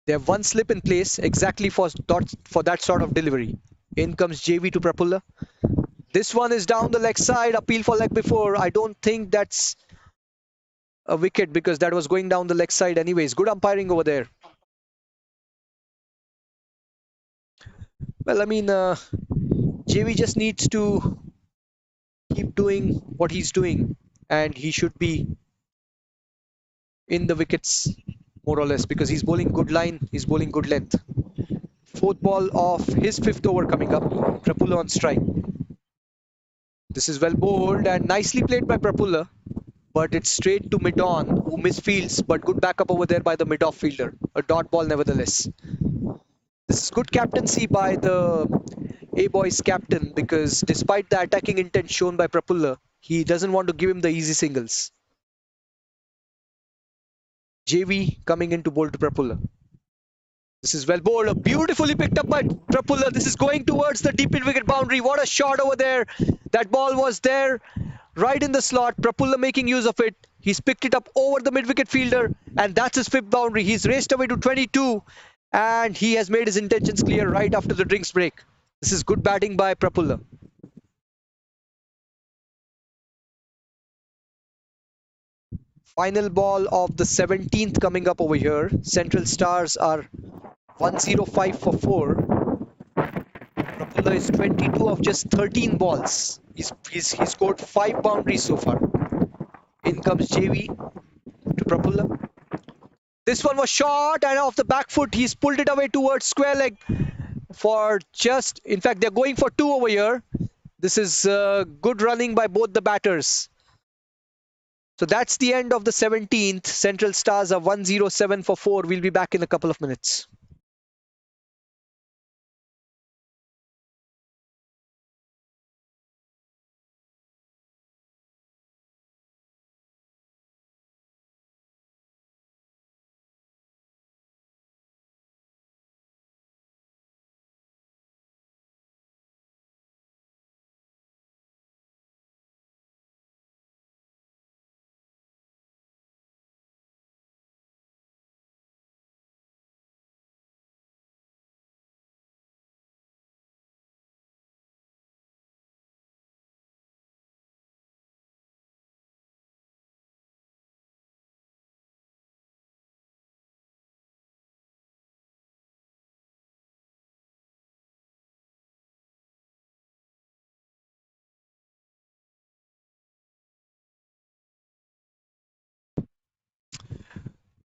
They have one slip in place exactly for that sort of delivery. In comes JV to Prafulla. This one is down the leg side. Appeal for leg before. I don't think that's a wicket because that was going down the leg side anyways. Good umpiring over there. Well, I mean, JV just needs to keep doing what he's doing and he should be in the wickets more or less because he's bowling good line, he's bowling good length. 4th ball of his 5th over coming up. Prafulla on strike. This is well bowled and nicely played by Prafulla, but it's straight to mid-on, who misfields, but good backup over there by the mid-off fielder. A dot ball nevertheless. This is good captaincy by the A-boys captain because despite the attacking intent shown by Prafulla, he doesn't want to give him the easy singles. JV coming in to bowl to Prafulla. This is well bowled, beautifully picked up by Prafulla. This is going towards the deep mid-wicket boundary. What a shot over there. That ball was there right in the slot. Prafulla making use of it. He's picked it up over the mid-wicket fielder and that's his 5th boundary. He's raced away to 22 and he has made his intentions clear right after the drinks break. This is good batting by Prafulla. Final ball of the 17th coming up over here. Central Stars are 105 for 4. Prafulla is 22 of just 13 balls. He's scored 5 boundaries so far. In comes JV to Prafulla. This one was short and off the back foot. He's pulled it away towards square leg for just... In fact, they're going for 2 over here. This is good running by both the batters. So that's the end of the 17th. Central Stars are 107 for 4. We'll be back in a couple of minutes.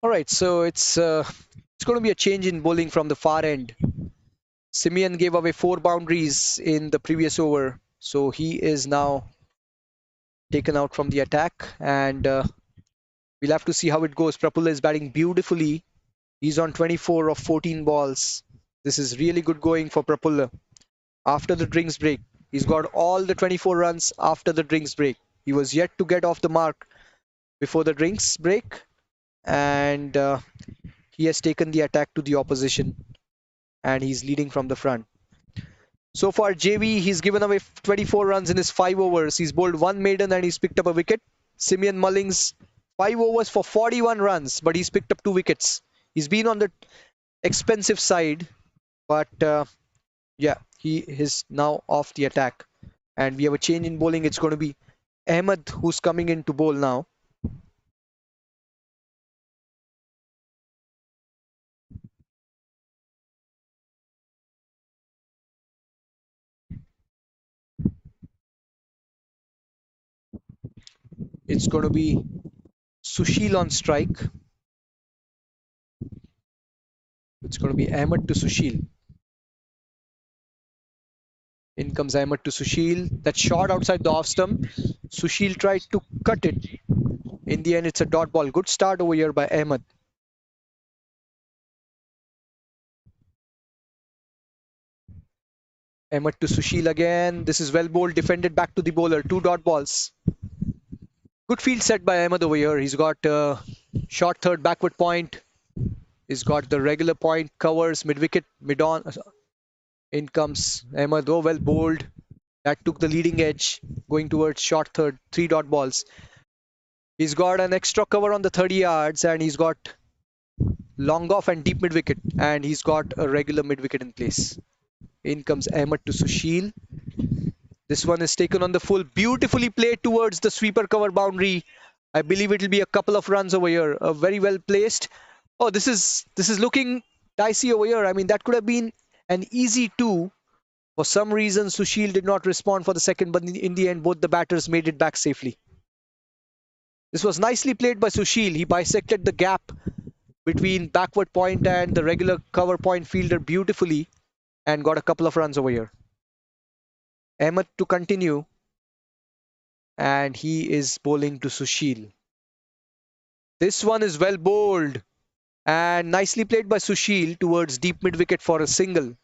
All right, so it's going to be a change in bowling from the far end. Simeon gave away 4 boundaries in the previous over, so he is now taken out from the attack, and we'll have to see how it goes. Prafulla is batting beautifully. He's on 24 of 14 balls. This is really good going for Prafulla. After the drinks break, he's got all the 24 runs after the drinks break. He was yet to get off the mark before the drinks break, and he has taken the attack to the opposition and he's leading from the front. So far, JV, he's given away 24 runs in his 5 overs. He's bowled one maiden and he's picked up a wicket. Simeon Mullings, 5 overs for 41 runs, but he's picked up 2 wickets. He's been on the expensive side, but yeah, he is now off the attack. And we have a change in bowling. It's going to be Ahmed who's coming in to bowl now. It's going to be Sushil on strike. It's going to be Ahmed to Sushil. In comes Ahmed to Sushil. That shot outside the off stump. Sushil tried to cut it. In the end, it's a dot ball. Good start over here by Ahmed. Ahmed to Sushil again. This is well bowled, defended back to the bowler. 2 dot balls. Good field set by Ahmed over here. He's got short third backward point. He's got the regular point, covers, mid wicket, mid on. In comes Ahmed. Oh, well bowled. That took the leading edge, going towards short third. 3 dot balls. He's got an extra cover on the 30 yards and he's got long off and deep mid wicket. And he's got a regular mid wicket in place. In comes Ahmed to Sushil. This one is taken on the full. Beautifully played towards the sweeper cover boundary. I believe it will be a couple of runs over here. Very well placed. Oh, this is looking dicey over here. I mean, that could have been an easy 2. For some reason, Sushil did not respond for the second, but in the end, both the batters made it back safely. This was nicely played by Sushil. He bisected the gap between backward point and the regular cover point fielder beautifully and got a couple of runs over here. Ahmed to continue, and he is bowling to Sushil. This one is well bowled and nicely played by Sushil towards deep mid wicket for a single.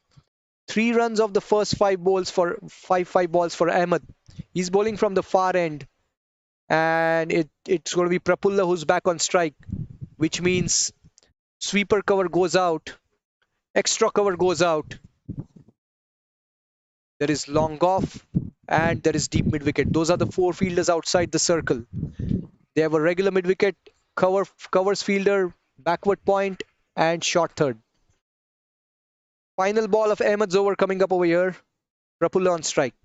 3 runs of the first 5 balls for 5 balls for Ahmed. He's bowling from the far end, and it's going to be Prapulla who's back on strike, which means sweeper cover goes out, extra cover goes out. There is long off and there is deep mid wicket. Those are the 4 fielders outside the circle. They have a regular mid wicket, covers fielder, backward point, and short third. Final ball of Ahmed's over coming up over here. Prapulla on strike.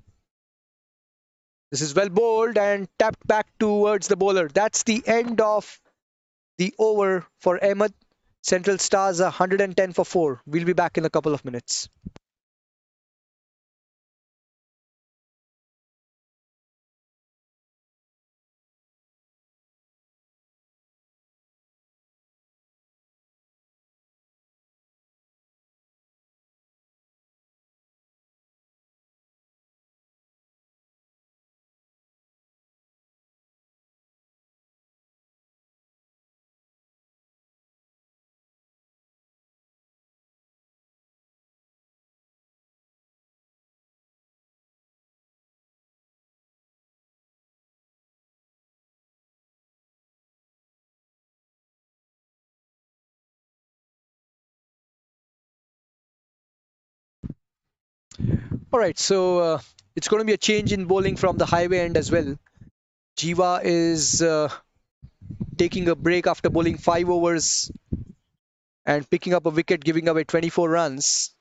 This is well bowled and tapped back towards the bowler. That's the end of the over for Ahmed. Central Stars 110 for 4. We'll be back in a couple of minutes. All right, so it's going to be a change in bowling from the highway end as well. Jiva is taking a break after bowling 5 overs and picking up a wicket, giving away 24 runs.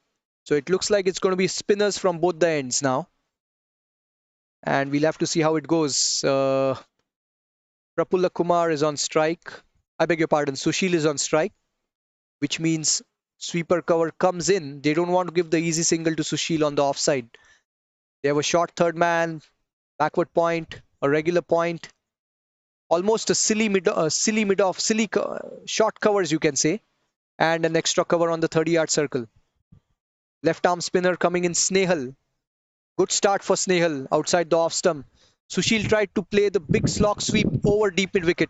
So it looks like it's going to be spinners from both the ends now. And we'll have to see how it goes. Prapulla Kumar is on strike. I beg your pardon, Sushil is on strike, which means sweeper cover comes in. They don't want to give the easy single to Sushil on the offside. They have a short third man, backward point, a regular point, almost a silly short covers you can say, and an extra cover on the 30-yard circle. Left arm spinner coming in, Snehal. Good start for Snehal outside the off stump. Sushil tried to play the big slog sweep over deep mid wicket.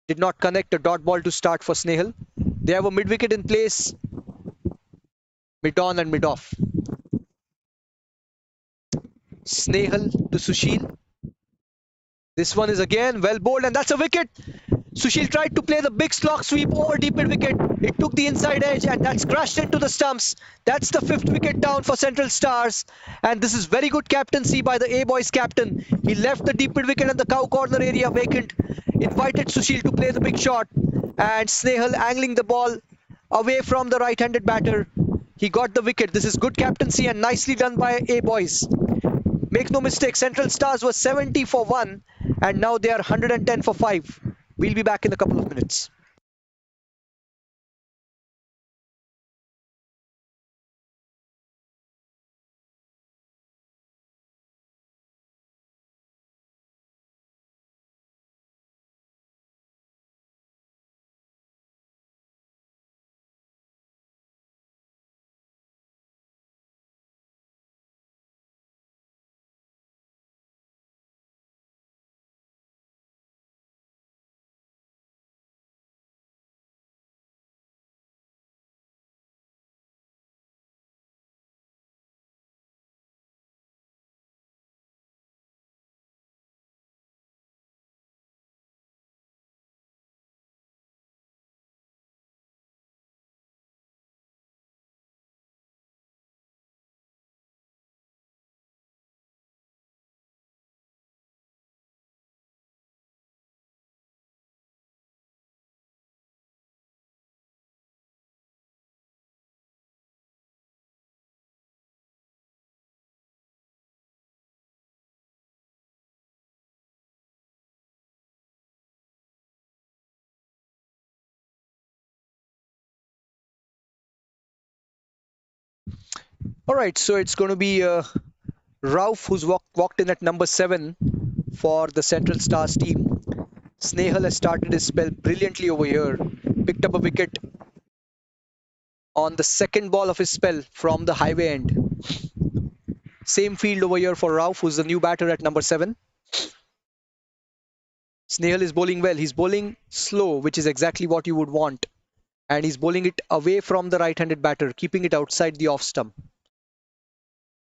Did not connect, a dot ball to start for Snehal. They have a mid wicket in place. Mid on and mid off. Snehal to Sushil. This one is again well bowled and that's a wicket. Sushil tried to play the big slog sweep over deep mid wicket. It took the inside edge and that's crashed into the stumps. That's the fifth wicket down for Central Stars. And this is very good captaincy by the A-Boys captain. He left the deep mid wicket and the cow corner area vacant. Invited Sushil to play the big shot. And Snehal angling the ball away from the right-handed batter. He got the wicket. This is good captaincy and nicely done by A-Boys. Make no mistake, Central Stars was 70 for 1 and now they are 110 for 5. We'll be back in a couple of minutes. All right, so it's going to be Rauf who's walked in at number 7 for the Central Stars team. Snehal has started his spell brilliantly over here. Picked up a wicket on the second ball of his spell from the highway end. Same field over here for Rauf, who's the new batter at number 7. Snehal is bowling well. He's bowling slow, which is exactly what you would want. And he's bowling it away from the right-handed batter, keeping it outside the off stump.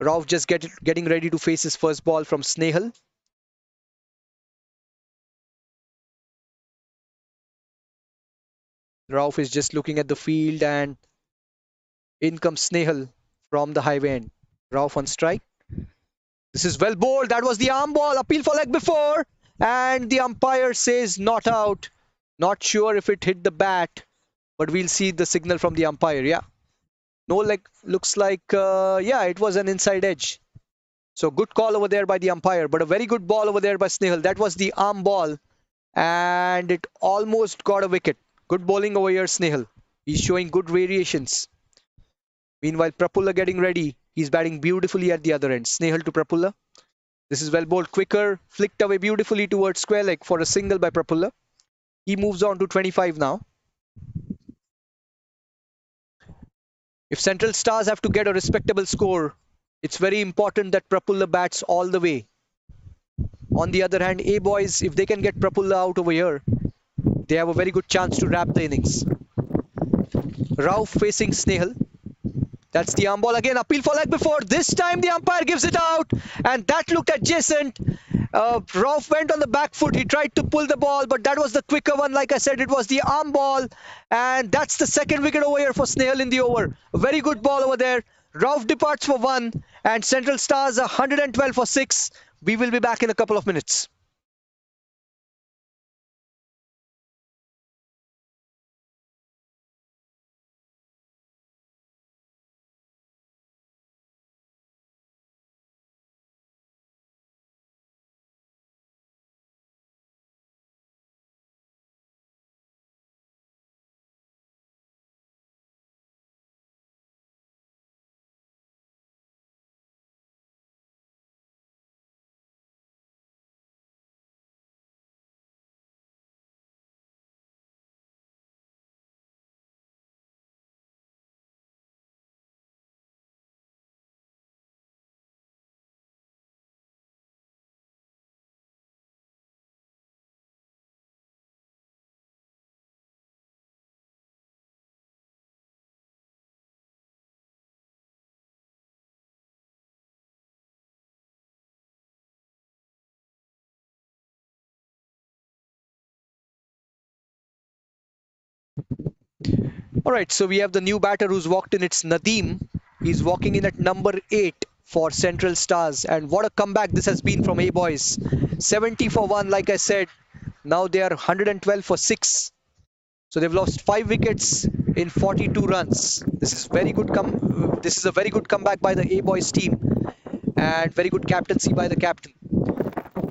Rauf just getting ready to face his first ball from Snehal. Rauf is just looking at the field and in comes Snehal from the highway end. Rauf on strike. This is well bowled. That was the arm ball. Appeal for leg before. And the umpire says not out. Not sure if it hit the bat, but we'll see the signal from the umpire. Yeah. No leg. Looks like, yeah, it was an inside edge. So good call over there by the umpire, but a very good ball over there by Snehal. That was the arm ball. And it almost got a wicket. Good bowling over here, Snehal. He's showing good variations. Meanwhile, Prafulla getting ready. He's batting beautifully at the other end. Snehal to Prafulla. This is well bowled, quicker, flicked away beautifully towards square leg for a single by Prafulla. He moves on to 25 now. If Central Stars have to get a respectable score, it's very important that Prafulla bats all the way. On the other hand, A-Boys, if they can get Prafulla out over here, they have a very good chance to wrap the innings. Rauf facing Snehal. That's the arm ball again. Appeal for leg before. This time the umpire gives it out. And that looked adjacent. Rauf went on the back foot. He tried to pull the ball, but that was the quicker one. Like I said, it was the arm ball. And that's the second wicket over here for Snehal in the over. A very good ball over there. Rauf departs for 1. And Central Stars are 112 for 6. We will be back in a couple of minutes. All right, so we have the new batter who's walked in. It's Nadeem. He's walking in at number 8 for Central Stars. And what a comeback this has been from A-Boys. 70 for 1, like I said. Now they are 112 for 6. So they've lost 5 wickets in 42 runs. This is a very good comeback by the A-Boys team. And very good captaincy by the captain.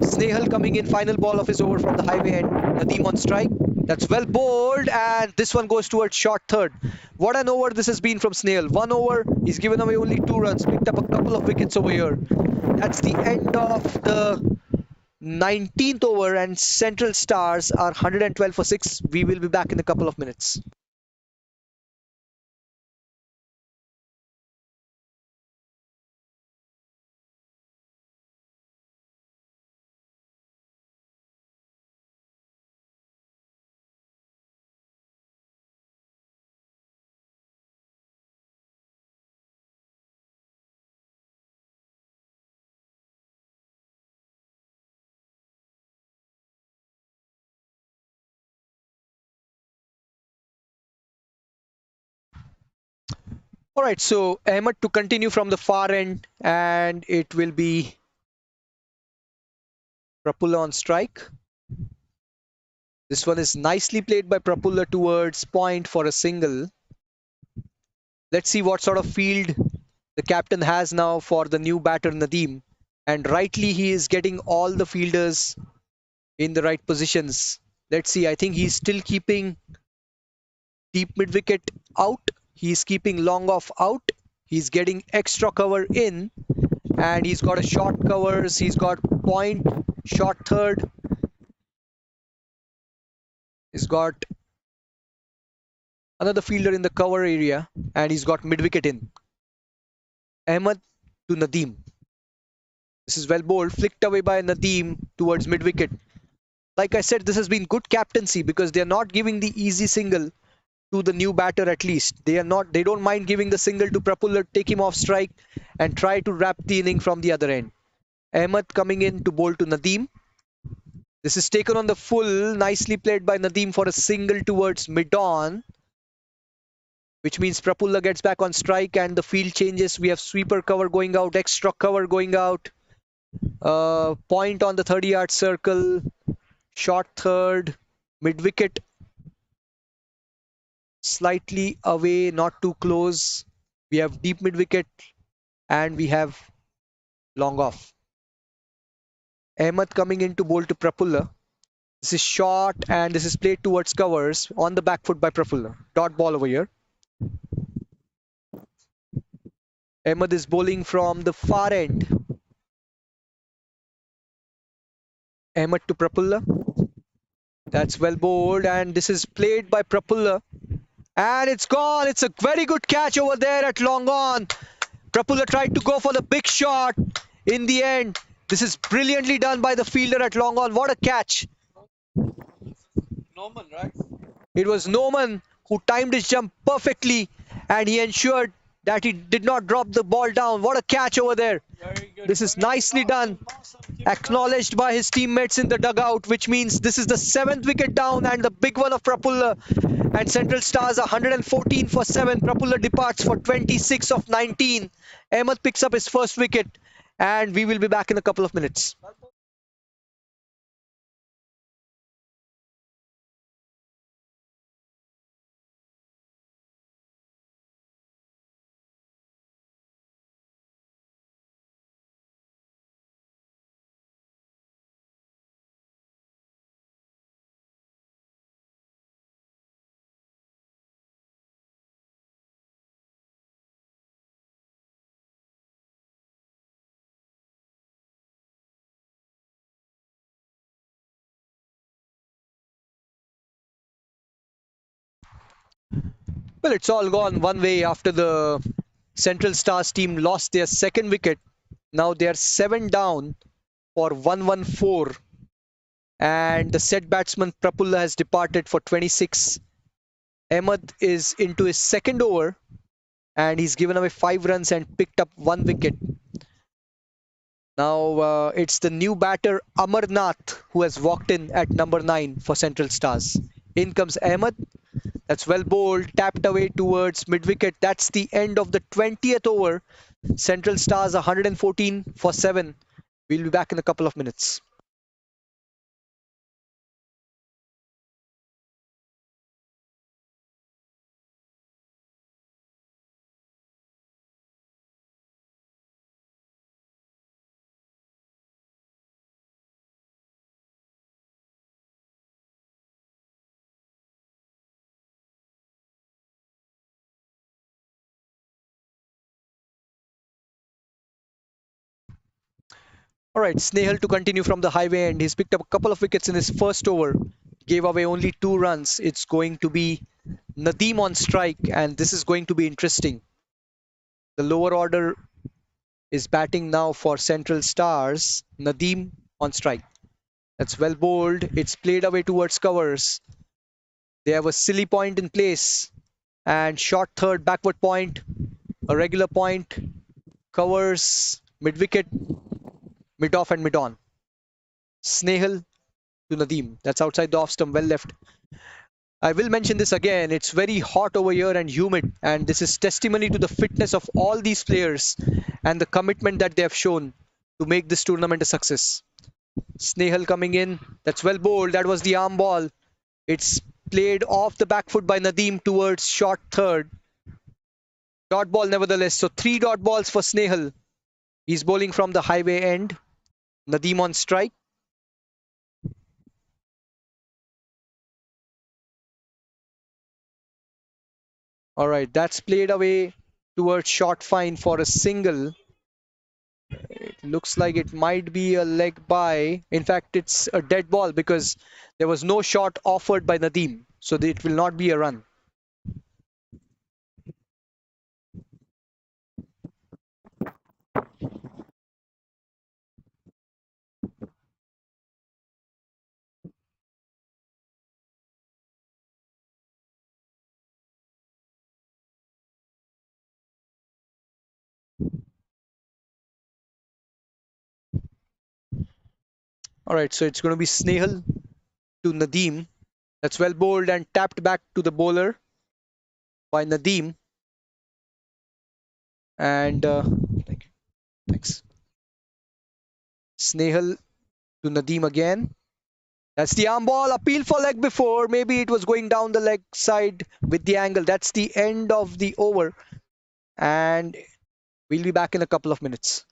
Snehal coming in, final ball of his over from the highway end. Nadeem on strike. That's well bowled, and this one goes towards short third. What an over this has been from Snehal. 1 over, he's given away only 2 runs, picked up a couple of wickets over here. That's the end of the 19th over, and Central Stars are 112 for 6. We will be back in a couple of minutes. All right, so Ahmed to continue from the far end, and it will be Prafulla on strike. This one is nicely played by Prafulla towards point for a single. Let's see what sort of field the captain has now for the new batter Nadeem. And rightly, he is getting all the fielders in the right positions. Let's see, I think he's still keeping deep mid wicket out. He's keeping long off out. He's getting extra cover in. And he's got a short covers. He's got point, short third. He's got another fielder in the cover area. And he's got mid wicket in. Ahmed to Nadeem. This is well bowled, flicked away by Nadeem towards mid wicket. Like I said, this has been good captaincy because they are not giving the easy single to the new batter at least. They don't mind giving the single to Prafulla, take him off strike and try to wrap the inning from the other end. Ahmed coming in to bowl to Nadeem. This is taken on the full, nicely played by Nadeem for a single towards mid-on, which means Prafulla gets back on strike and the field changes. We have sweeper cover going out, extra cover going out, point on the 30-yard circle, short third, mid-wicket, slightly away, not too close. We have deep mid-wicket and we have long off. Ahmed coming in to bowl to Prafulla. This is short and this is played towards covers on the back foot by Prafulla. Dot ball over here. Ahmed is bowling from the far end. Ahmed to Prafulla. That's well bowled and this is played by Prafulla. And it's gone. It's a very good catch over there at long on. Prafulla tried to go for the big shot in the end. This is brilliantly done by the fielder at long on. What a catch. Norman, right? It was Norman who timed his jump perfectly and he ensured that he did not drop the ball down. What a catch over there. Very good. This is nicely done. Acknowledged by his teammates in the dugout, which means this is the 7th wicket down and the big one of Prafulla. And Central Stars are 114 for 7. Prafulla departs for 26 of 19. Ahmed picks up his first wicket and we will be back in a couple of minutes. Well, it's all gone one way after the Central Stars team lost their second wicket. Now they are 7 down for 114. And the set batsman Prafulla has departed for 26. Ahmed is into his second over and he's given away 5 runs and picked up 1 wicket. Now it's the new batter Amarnath who has walked in at number 9 for Central Stars. In comes Ahmed. That's well bowled, tapped away towards mid wicket. That's the end of the 20th over. Central Stars 114 for 7. We'll be back in a couple of minutes. All right, Snehal to continue from the highway end. He's picked up a couple of wickets in his first over, gave away only 2 runs. It's going to be Nadeem on strike, and this is going to be interesting. The lower order is batting now for Central Stars. Nadeem on strike. That's well bowled. It's played away towards covers. They have a silly point in place and short third backward point, a regular point, covers mid wicket, mid off and mid on. Snehal to Nadeem. That's outside the off stump, well left. I will mention this again. It's very hot over here and humid, and this is testimony to the fitness of all these players and the commitment that they have shown to make this tournament a success. Snehal coming in. That's well bowled. That was the arm ball. It's played off the back foot by Nadeem towards short third. Dot ball nevertheless. So 3 dot balls for Snehal. He's bowling from the highway end. Nadeem on strike. All right, that's played away towards short fine for a single. It looks like it might be a leg by. In fact, it's a dead ball because there was no shot offered by Nadeem. So it will not be a run. All right, so it's going to be Snehal to Nadeem. That's well bowled and tapped back to the bowler by Nadeem. And thanks. Snehal to Nadeem again. That's the arm ball. Appeal for leg before. Maybe it was going down the leg side with the angle. That's the end of the over. And we'll be back in a couple of minutes.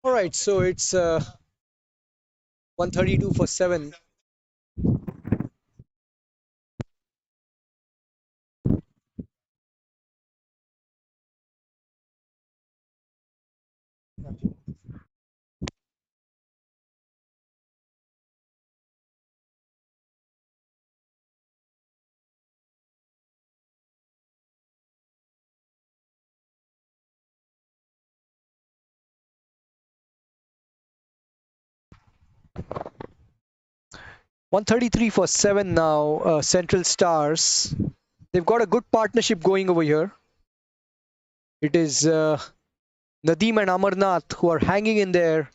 All right, so it's 132 for 7. One 133 for 7 now, Central Stars. They've got a good partnership going over here. It is Nadeem and Amarnath who are hanging in there,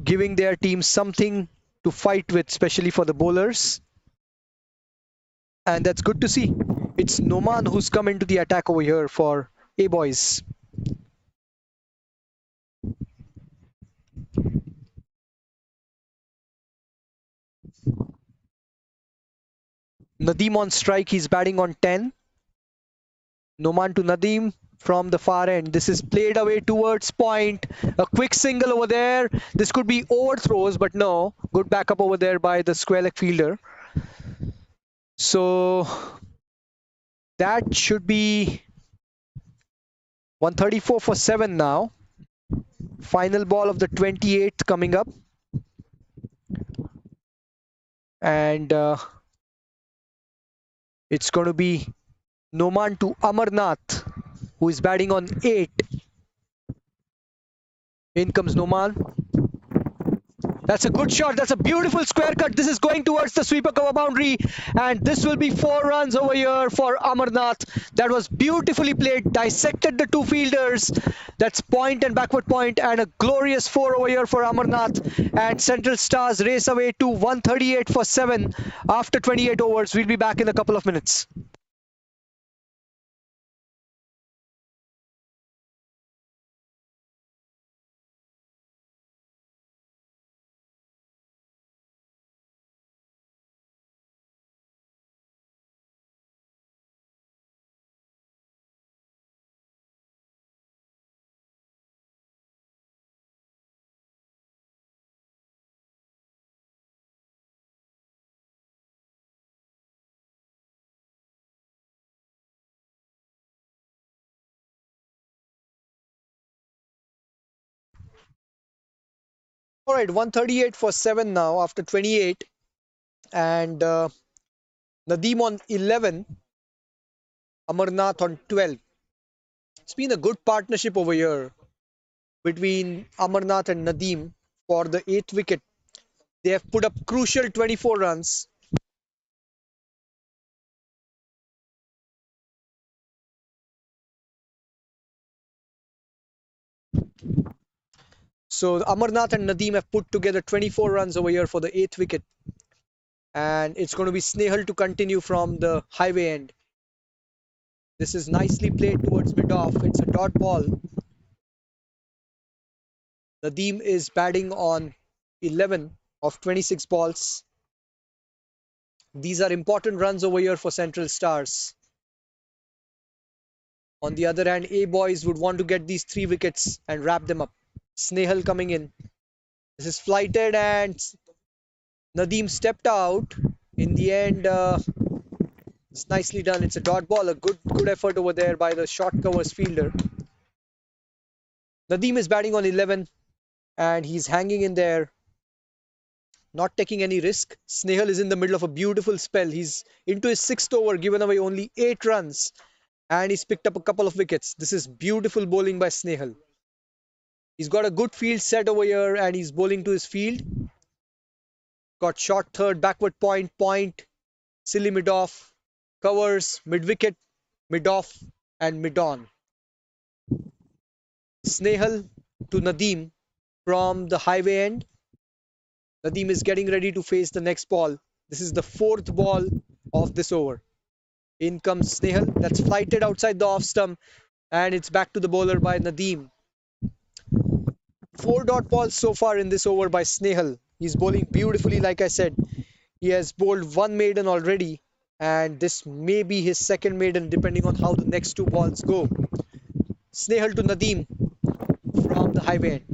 giving their team something to fight with, especially for the bowlers. And that's good to see. It's Noman who's come into the attack over here for A-Boys. Nadeem on strike, he's batting on 10. Noman to Nadeem from the far end. This is played away towards point. A quick single over there. This could be overthrows, but no. Good backup over there by the square leg fielder. So that should be 134 for 7 now. Final ball of the 28th coming up. And it's going to be Noman to Amarnath, who is batting on 8. In comes Noman. That's a good shot. That's a beautiful square cut. This is going towards the sweeper cover boundary. And this will be 4 runs over here for Amarnath. That was beautifully played. Dissected the two fielders. That's point and backward point. And a glorious 4 over here for Amarnath. And Central Stars race away to 138 for 7 after 28 overs. We'll be back in a couple of minutes. All right, 138 for 7 now after 28. And Nadeem on 11. Amarnath on 12. It's been a good partnership over here between Amarnath and Nadeem for the 8th wicket. They have put up crucial 24 runs. So Amarnath and Nadeem have put together 24 runs over here for the 8th wicket. And it's going to be Snehal to continue from the highway end. This is nicely played towards mid-off. It's a dot ball. Nadeem is batting on 11 of 26 balls. These are important runs over here for Central Stars. On the other hand, A-Boys would want to get these 3 wickets and wrap them up. Snehal coming in. This is flighted and Nadeem stepped out. In the end, it's nicely done. It's a dot ball. A good effort over there by the short covers fielder. Nadeem is batting on 11 and he's hanging in there, not taking any risk. Snehal is in the middle of a beautiful spell. He's into his 6th over, given away only 8 runs, and he's picked up a couple of wickets. This is beautiful bowling by Snehal. He's got a good field set over here and he's bowling to his field. Got short third, backward point, silly mid-off, covers, mid-wicket, mid-off and mid-on. Snehal to Nadeem from the highway end. Nadeem is getting ready to face the next ball. This is the 4th ball of this over. In comes Snehal. That's flighted outside the off stump and it's back to the bowler by Nadeem. 4 dot balls so far in this over by Snehal. He's bowling beautifully, like I said. He has bowled 1 maiden already and this may be his 2nd maiden depending on how the next 2 balls go. Snehal to Nadeem from the highway end.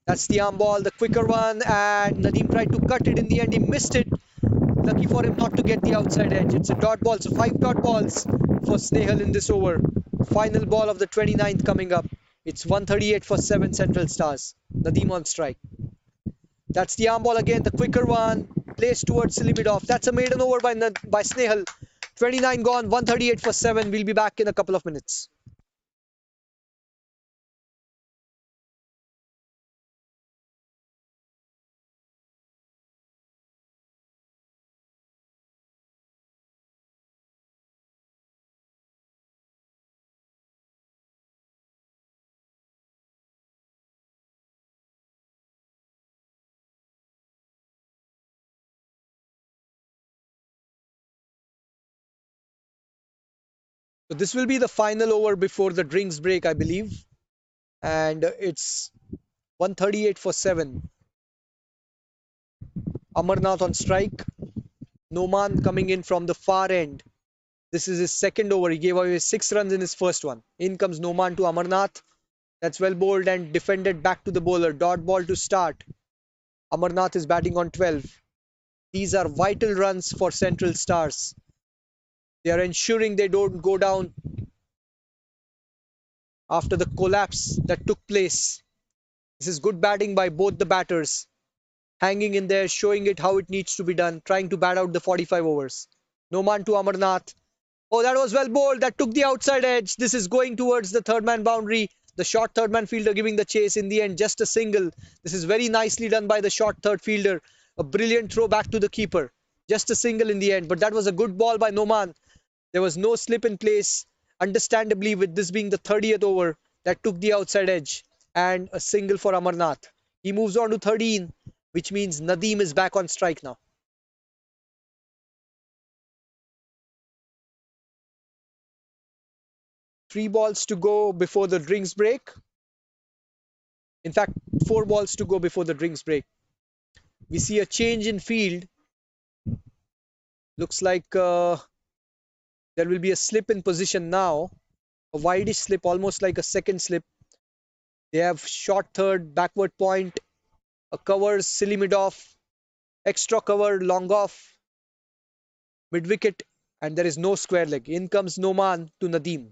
That's the arm ball, the quicker one, and Nadeem tried to cut it. In the end, he missed it. Lucky for him not to get the outside edge. It's a dot ball, so 5 dot balls for Snehal in this over. Final ball of the 29th coming up. It's 138 for 7 Central Stars. Nadeem on strike. That's the arm ball again, the quicker one, placed towards Silimidov. That's a maiden over by Snehal. 29 gone, 138 for 7. We'll be back in a couple of minutes. So this will be the final over before the drinks break, I believe. And it's 138 for 7. Amarnath on strike. Noman coming in from the far end. This is his second over. He gave away 6 runs in his first one. In comes Noman to Amarnath. That's well bowled and defended back to the bowler. Dot ball to start. Amarnath is batting on 12. These are vital runs for Central Stars. They are ensuring they don't go down after the collapse that took place. This is good batting by both the batters. Hanging in there, showing it how it needs to be done, trying to bat out the 45 overs. Noman to Amarnath. Oh, that was well bowled. That took the outside edge. This is going towards the third man boundary. The short third man fielder giving the chase. In the end, just a single. This is very nicely done by the short third fielder. A brilliant throw back to the keeper. Just a single in the end. But that was a good ball by Noman. There was no slip in place. Understandably, with this being the 30th over, that took the outside edge. And a single for Amarnath. He moves on to 13, which means Nadeem is back on strike now. 3 balls to go before the drinks break. In fact, 4 balls to go before the drinks break. We see a change in field. Looks like there will be a slip in position now. A wideish slip, almost like a second slip. They have short third, backward point, a cover, silly mid off, extra cover, long off, mid wicket, and there is no square leg. In comes Noman to Nadeem.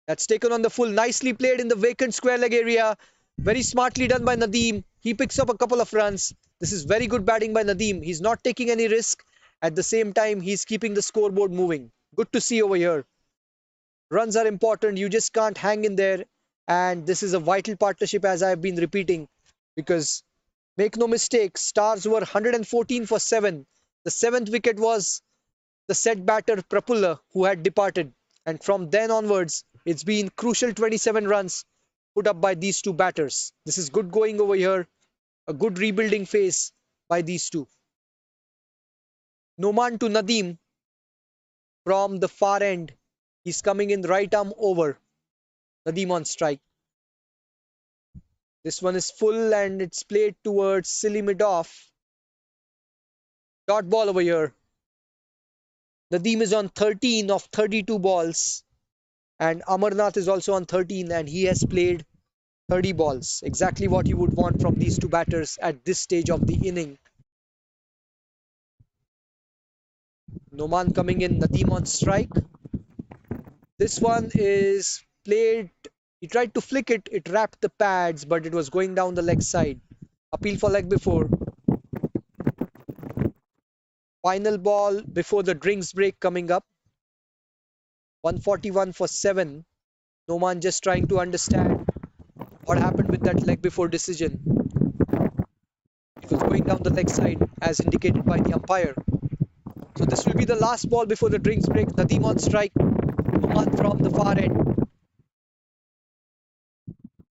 That's taken on the full. Nicely played in the vacant square leg area. Very smartly done by Nadeem. He picks up a couple of runs. This is very good batting by Nadeem. He's not taking any risk. At the same time, he's keeping the scoreboard moving. Good to see over here. Runs are important. You just can't hang in there. And this is a vital partnership, as I've been repeating. Because, make no mistake, Stars were 114 for 7. The 7th wicket was the set batter Prafulla, who had departed. And from then onwards, it's been crucial 27 runs put up by these two batters. This is good going over here. A good rebuilding phase by these two. Noman to Nadeem from the far end. He's coming in right arm over. Nadeem on strike. This one is full and it's played towards silly mid off. Dot ball over here. Nadeem is on 13 of 32 balls. And Amarnath is also on 13 and he has played 30 balls. Exactly what you would want from these two batters at this stage of the inning. Noman coming in, Nadeem on strike. This one is played. He tried to flick it. It wrapped the pads, but it was going down the leg side. Appeal for leg before. Final ball before the drinks break coming up. 141 for 7. Noman just trying to understand what happened with that leg before decision. It was going down the leg side as indicated by the umpire. So this will be the last ball before the drinks break. Nadeem on strike. Noman from the far end.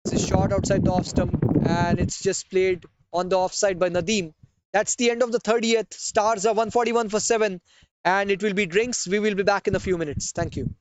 This is shot outside the off stump and it's just played on the offside by Nadeem. That's the end of the 30th. Stars are 141 for 7 and it will be drinks. We will be back in a few minutes. Thank you.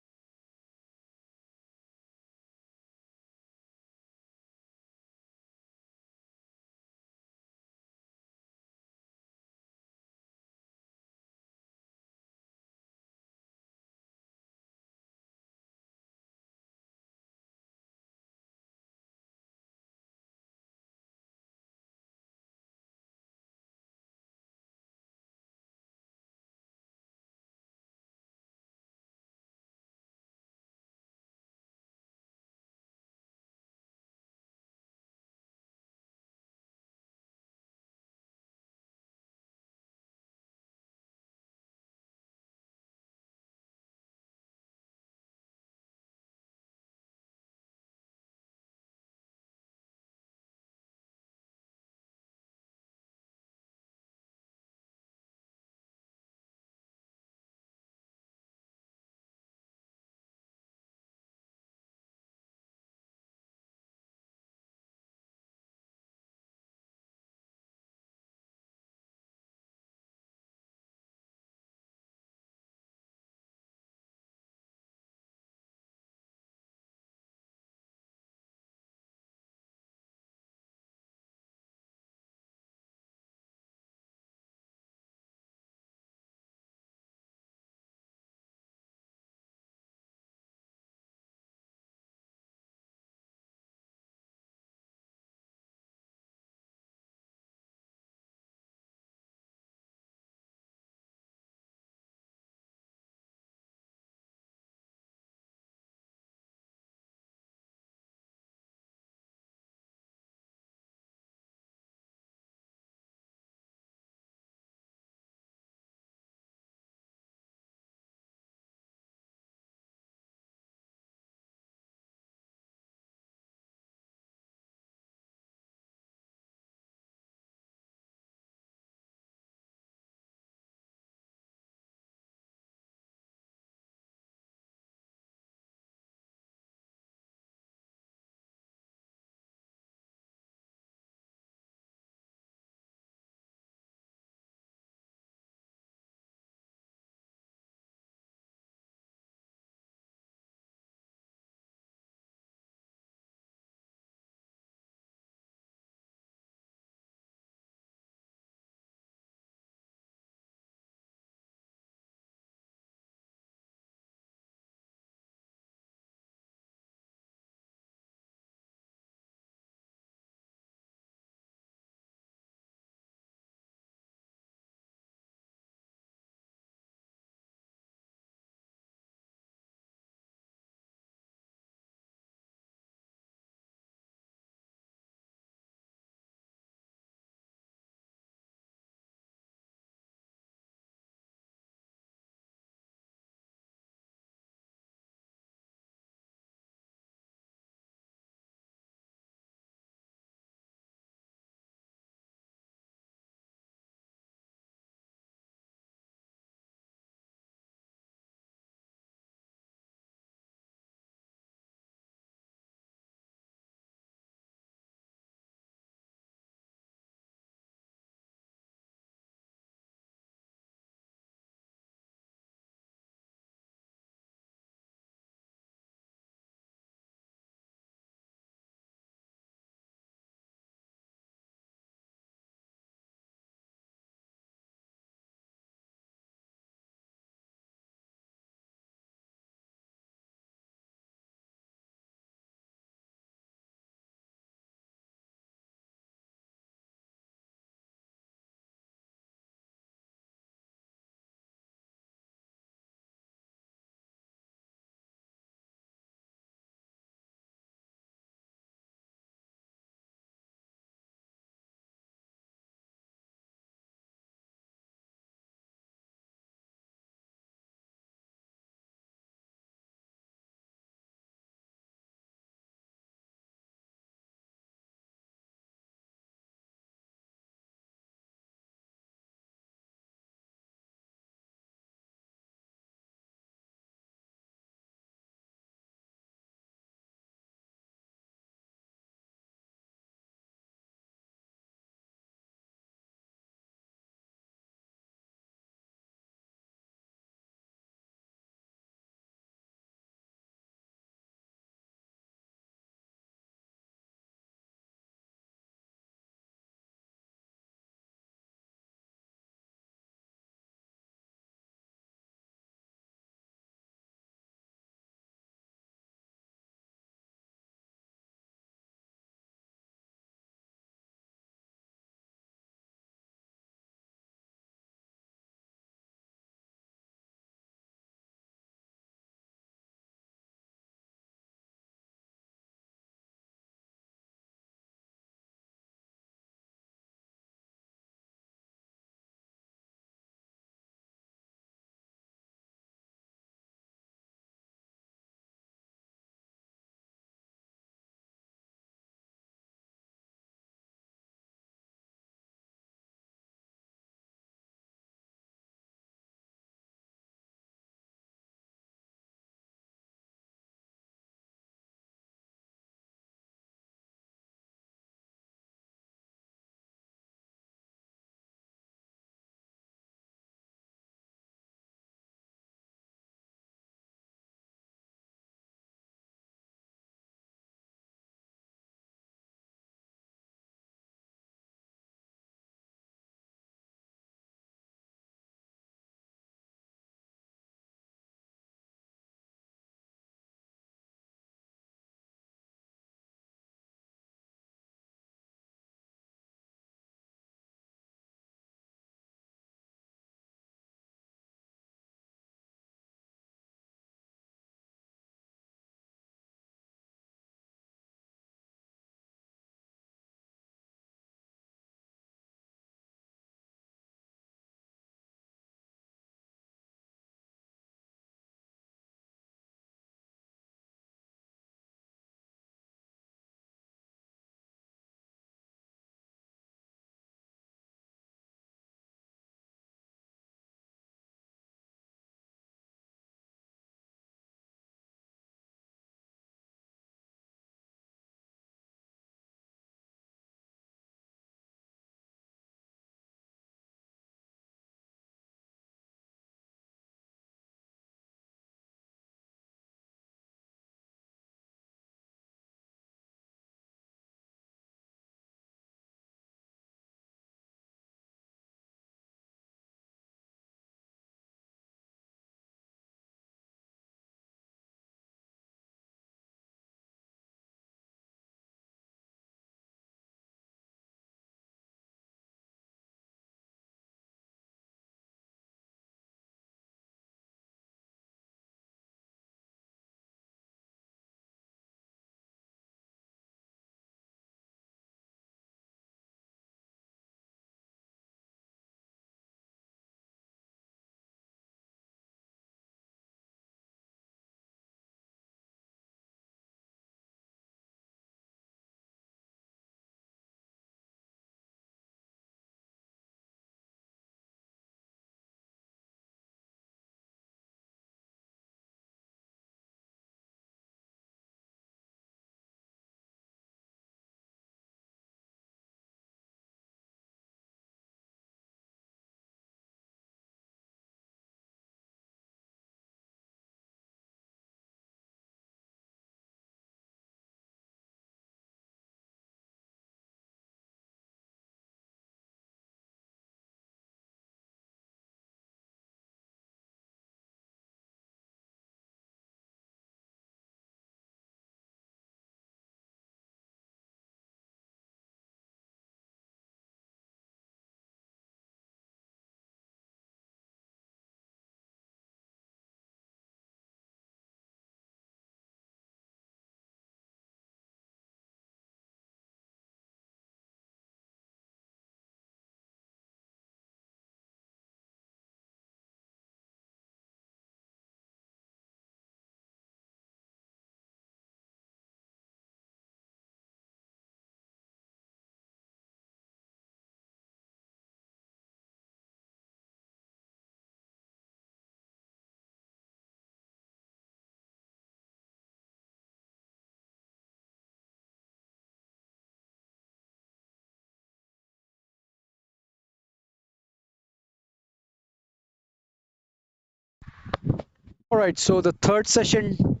All right, so the third session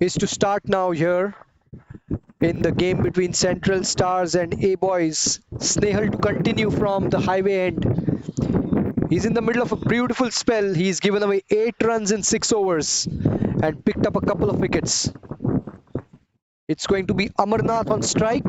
is to start now here in the game between Central Stars and A Boys. Snehal to continue from the highway end. He's in the middle of a beautiful spell. He's given away 8 runs in 6 overs and picked up a couple of wickets. It's going to be Amarnath on strike.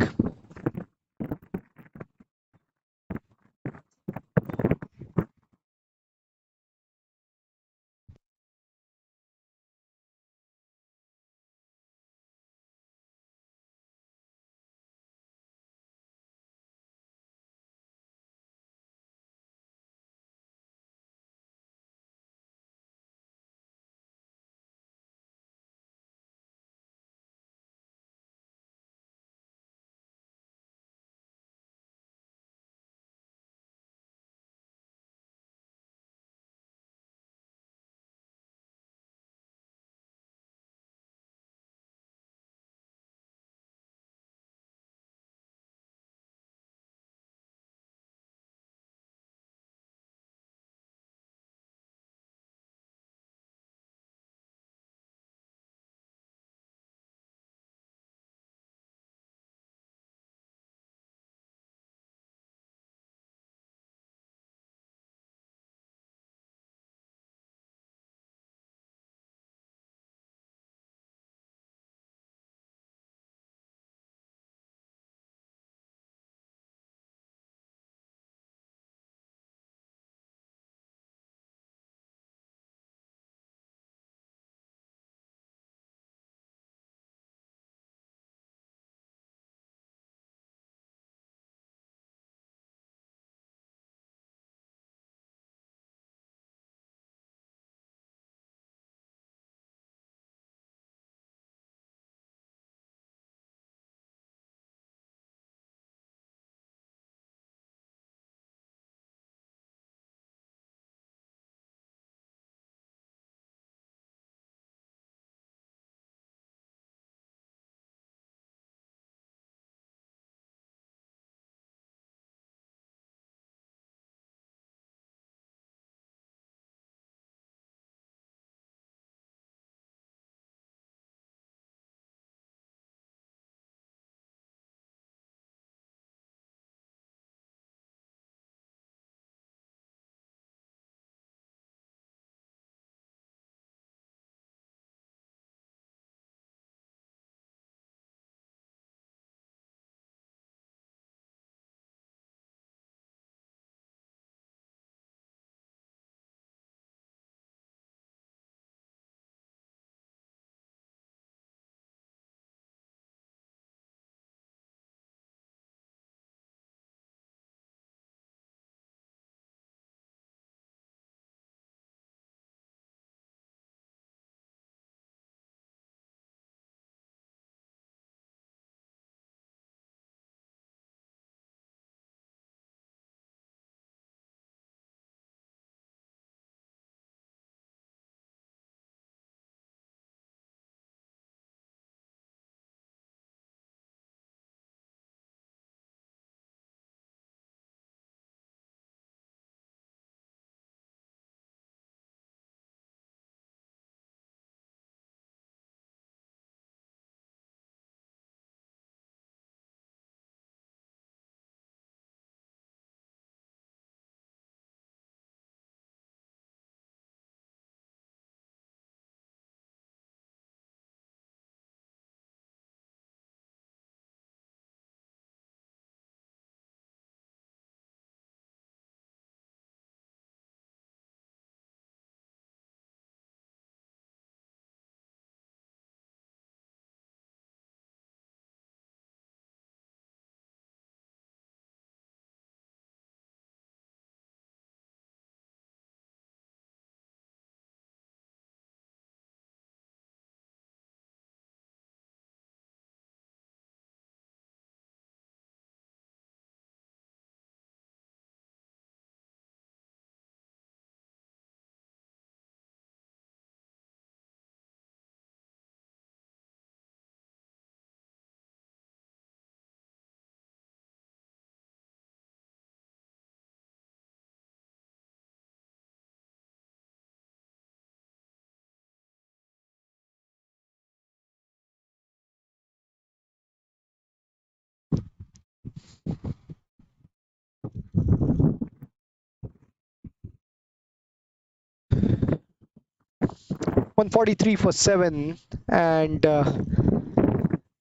143 for 7, and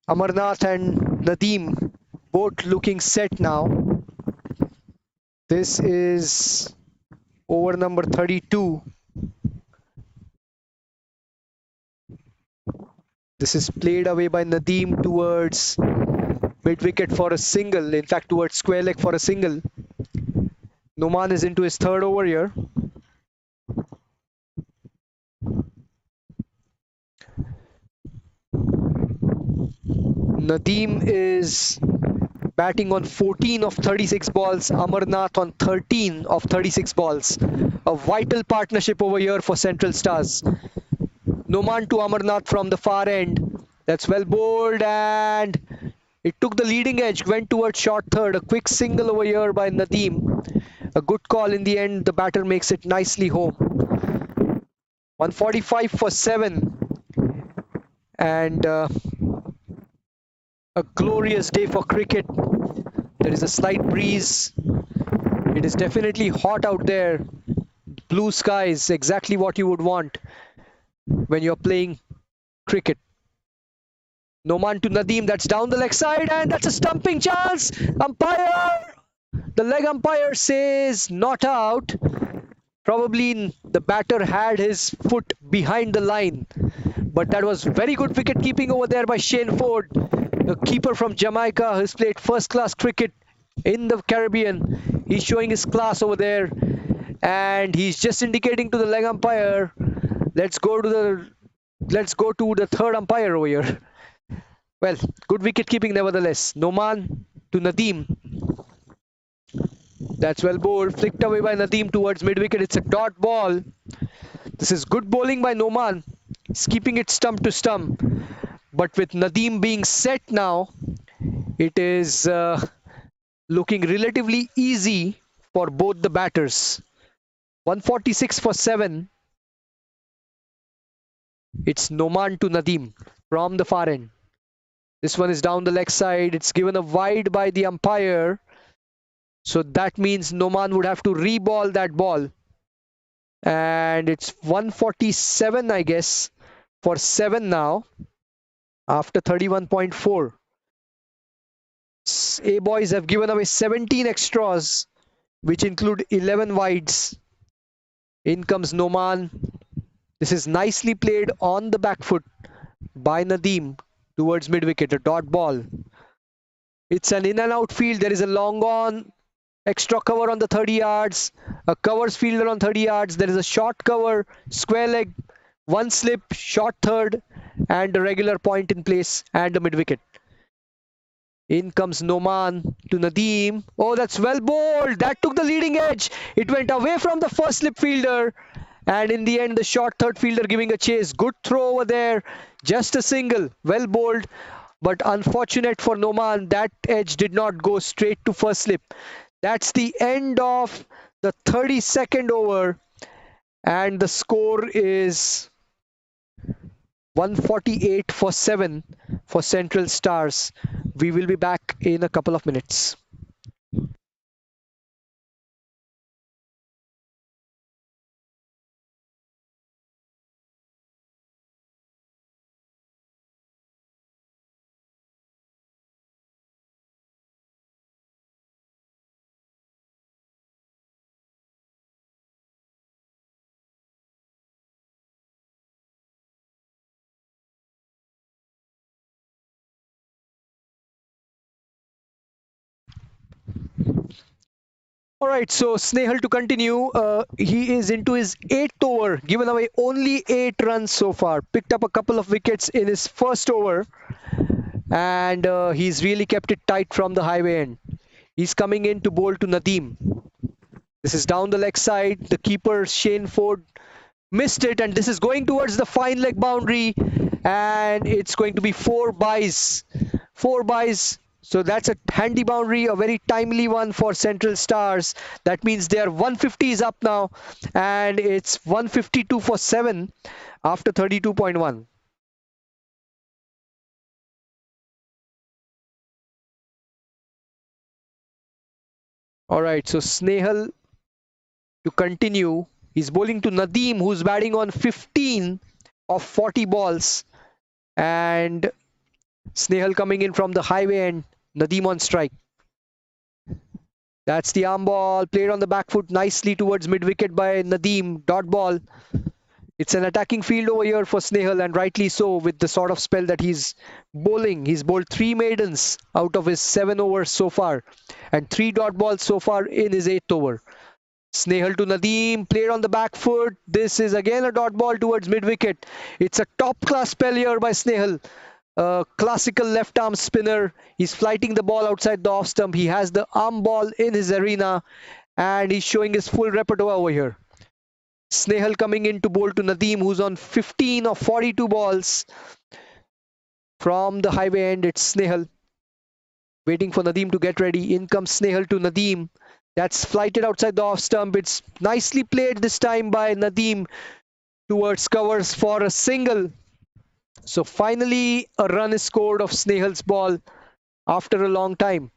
Amarnath and Nadeem both looking set now. This is over number 32. This is played away by Nadeem towards mid wicket for a single, in fact, towards square leg for a single. Noman is into his third over here. Nadeem is batting on 14 of 36 balls, Amarnath on 13 of 36 balls. A vital partnership over here for Central Stars. Noman to Amarnath from the far end. That's well bowled, and it took the leading edge, went towards short third. A quick single over here by Nadeem. A good call in the end. The batter makes it nicely home. 145 for 7. And a glorious day for cricket. There is a slight breeze. It is definitely hot out there. Blue skies, exactly what you would want when you're playing cricket. Noman to Nadeem, that's down the leg side, and that's a stumping chance. Umpire! The leg umpire says not out. Probably the batter had his foot behind the line. But that was very good wicket keeping over there by Shane Ford, the keeper from Jamaica who's played first class cricket in the Caribbean. He's showing his class over there, and he's just indicating to the leg umpire, let's go to the third umpire over here. Well, good wicket keeping nevertheless. Noman to Nadeem. That's well bowled, flicked away by Nadeem towards mid wicket. It's a dot ball. This is good bowling by Noman. He's keeping it stump to stump. But with Nadeem being set now, it is looking relatively easy for both the batters. 146 for 7. It's Noman to Nadeem from the far end. This one is down the leg side. It's given a wide by the umpire. So that means Noman would have to re-ball that ball. And it's 147, I guess, for 7 now after 31.4. A boys have given away 17 extras, which include 11 wides. In comes Noman. This is nicely played on the back foot by Nadeem towards mid wicket, a dot ball. It's an in and out field. There is a long on, extra cover on the 30 yards, a covers fielder on 30 yards. There is a short cover, square leg, one slip, short third, and a regular point in place and a mid wicket. In comes Noman to Nadeem. Oh, that's well bowled. That took the leading edge. It went away from the first slip fielder. And in the end, the short third fielder giving a chase. Good throw over there. Just a single. Well bowled. But unfortunate for Noman, that edge did not go straight to first slip. That's the end of the 32nd over. And the score is 148 for 7 for Central Stars. We will be back in a couple of minutes. All right, so Snehal to continue. He is into his 8th over, given away only 8 runs so far. Picked up a couple of wickets in his first over, and he's really kept it tight from the highway end. He's coming in to bowl to Nadeem. This is down the leg side. The keeper, Shane Ford, missed it, and this is going towards the fine leg boundary, and it's going to be 4 byes. 4 byes. So that's a handy boundary, a very timely one for Central Stars. That means their 150 is up now, and it's 152 for 7 after 32.1. All right, so Snehal to continue. He's bowling to Nadeem, who's batting on 15 of 40 balls. And Snehal coming in from the highway end. Nadeem on strike. That's the arm ball played on the back foot nicely towards mid wicket by Nadeem. Dot ball. It's an attacking field over here for Snehal, and rightly so with the sort of spell that he's bowling. He's bowled 3 maidens out of his 7 overs so far, and 3 dot balls so far in his 8th over. Snehal to Nadeem, played on the back foot. This is again a dot ball towards mid wicket. It's a top class spell here by Snehal. A classical left arm spinner. He's flighting the ball outside the off stump. He has the arm ball in his arena, and he's showing his full repertoire over here. Snehal coming in to bowl to Nadeem, who's on 15 of 42 balls. From the highway end, it's Snehal waiting for Nadeem to get ready. In comes Snehal to Nadeem. That's flighted outside the off stump. It's nicely played this time by Nadeem towards covers for a single. So finally a run is scored of Snehal's ball after a long time.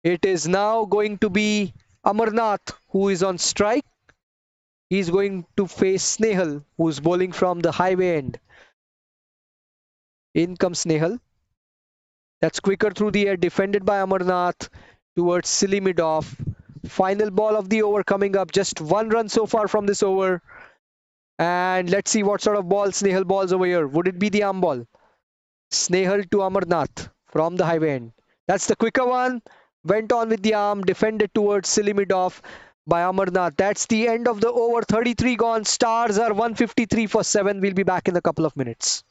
It is now going to be Amarnath who is on strike. He's going to face Snehal, who's bowling from the highway end. In comes Snehal. That's quicker through the air, defended by Amarnath towards silly mid-off. Final ball of the over coming up. Just 1 run so far from this over. And let's see what sort of ball Snehal balls over here. Would it be the arm ball? Snehal to Amarnath from the highway end. That's the quicker one. Went on with the arm, defended towards silly mid-off by Amarnath. That's the end of the over. 33 gone. Stars are 153 for 7. We'll be back in a couple of minutes.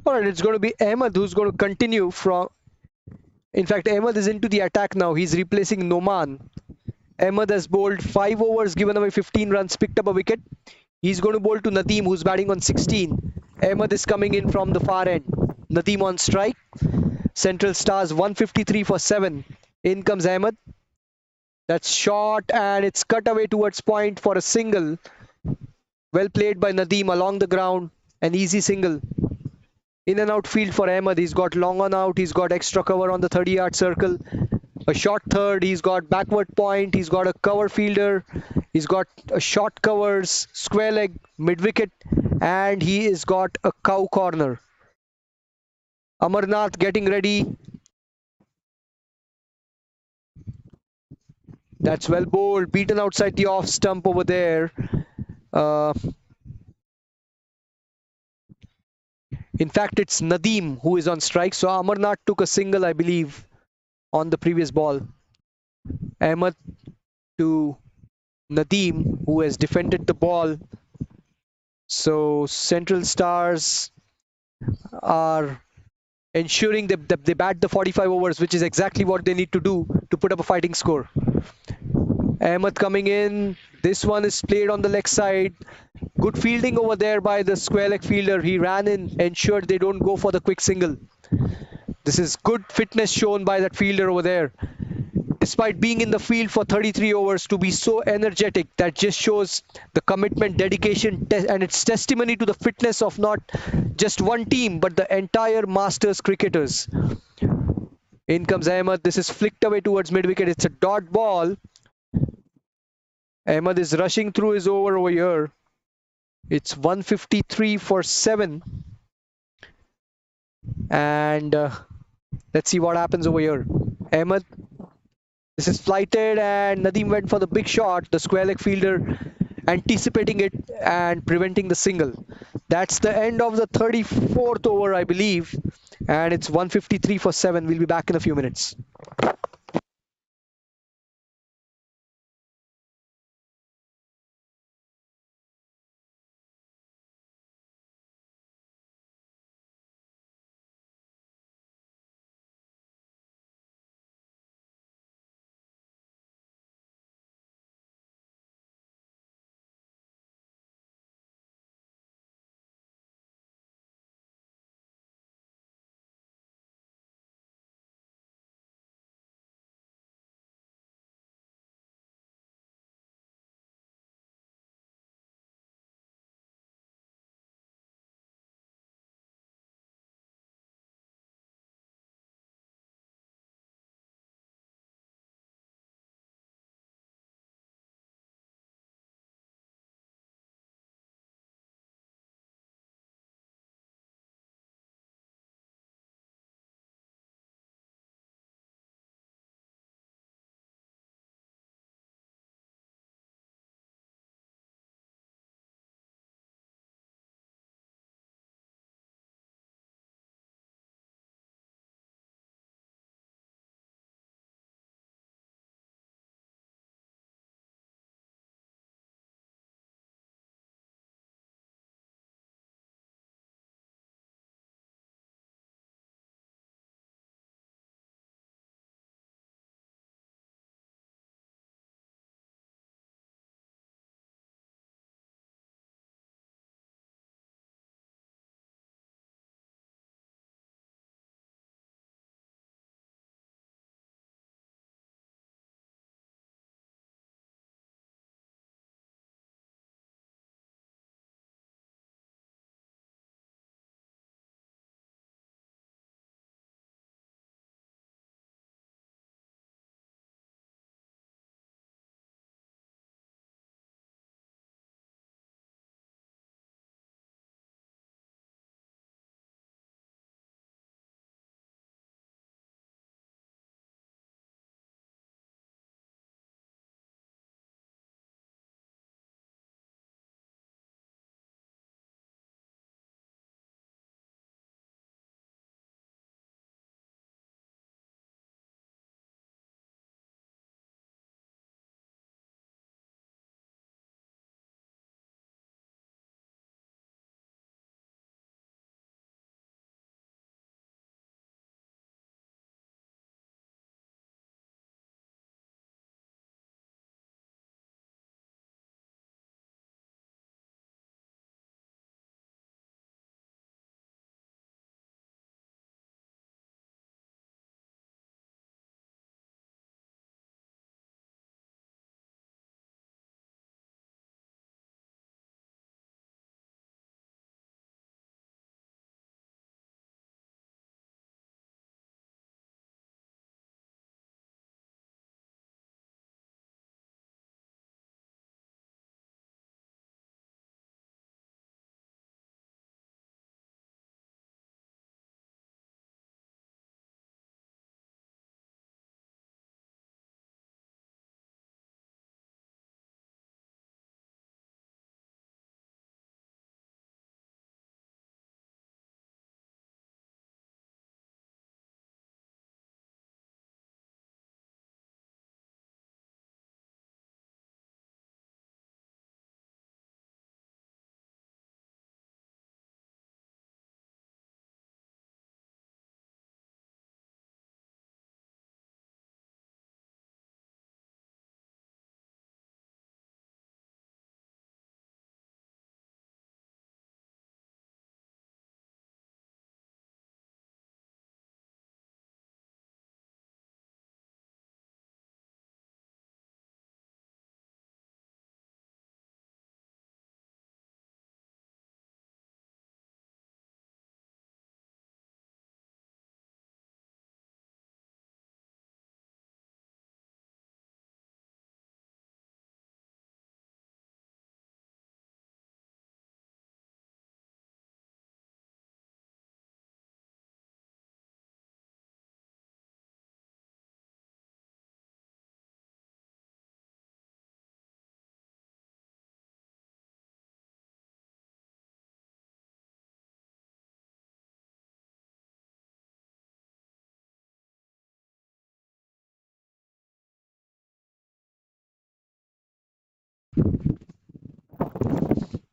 All right, it's going to be Ahmed who's going to continue from. In fact, Ahmed is into the attack now. He's replacing Noman. Ahmed has bowled 5 overs, given away 15 runs, picked up a wicket. He's going to bowl to Nadeem, who's batting on 16. Ahmed is coming in from the far end. Nadeem on strike. Central Stars 153 for 7. In comes Ahmed. That's short and it's cut away towards point for a single. Well played by Nadeem along the ground. An easy single. In and out field for Ahmed. He's got long on out. He's got extra cover on the 30-yard circle. A short third. He's got backward point. He's got a cover fielder. He's got a short covers, square leg, mid wicket, and he has got a cow corner. Amarnath getting ready. That's well bowled. Beaten outside the off stump over there. In fact, it's Nadeem who is on strike. So Amarnath took a single, I believe, on the previous ball. Ahmed to Nadeem, who has defended the ball. So Central Stars are ensuring that they bat the 45 overs, which is exactly what they need to do to put up a fighting score. Ahmed coming in. This one is played on the leg side. Good fielding over there by the square leg fielder. He ran in, ensured they don't go for the quick single. This is good fitness shown by that fielder over there. Despite being in the field for 33 overs, to be so energetic, that just shows the commitment, dedication, and it's testimony to the fitness of not just one team, but the entire Masters cricketers. In comes Ahmed. This is flicked away towards mid-wicket. It's a dot ball. Ahmed is rushing through his over here. It's 153 for 7. And Let's see what happens over here. Ahmed, this is flighted, and Nadeem went for the big shot. The square leg fielder anticipating it and preventing the single. That's the end of the 34th over, I believe. And it's 153 for 7. We'll be back in a few minutes.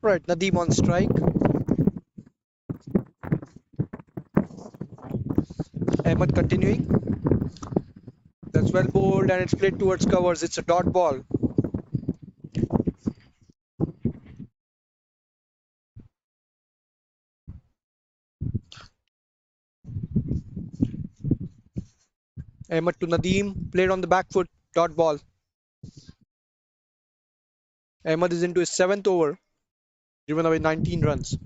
Right, Nadeem on strike. Ahmed continuing. That's well bowled and it's played towards covers. It's a dot ball. Ahmed to Nadeem, played on the back foot, dot ball. Ahmed is into his seventh over, driven away 19 runs.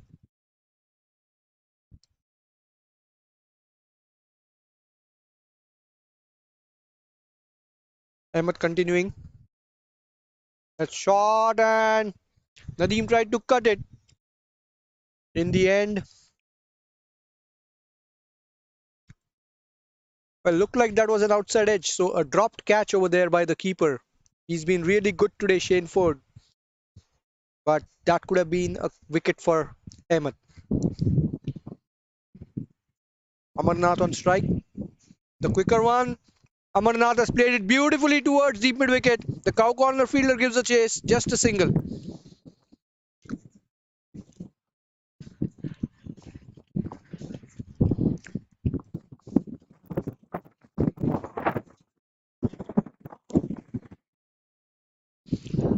Ahmed continuing. That's shot and Nadeem tried to cut it. In the end, well, looked like that was an outside edge, so a dropped catch over there by the keeper. He's been really good today, Shane Ford, but that could have been a wicket for Ahmed. Amarnath on strike. The quicker one. Amarnath has played it beautifully towards deep mid wicket. The cow corner fielder gives a chase, just a single.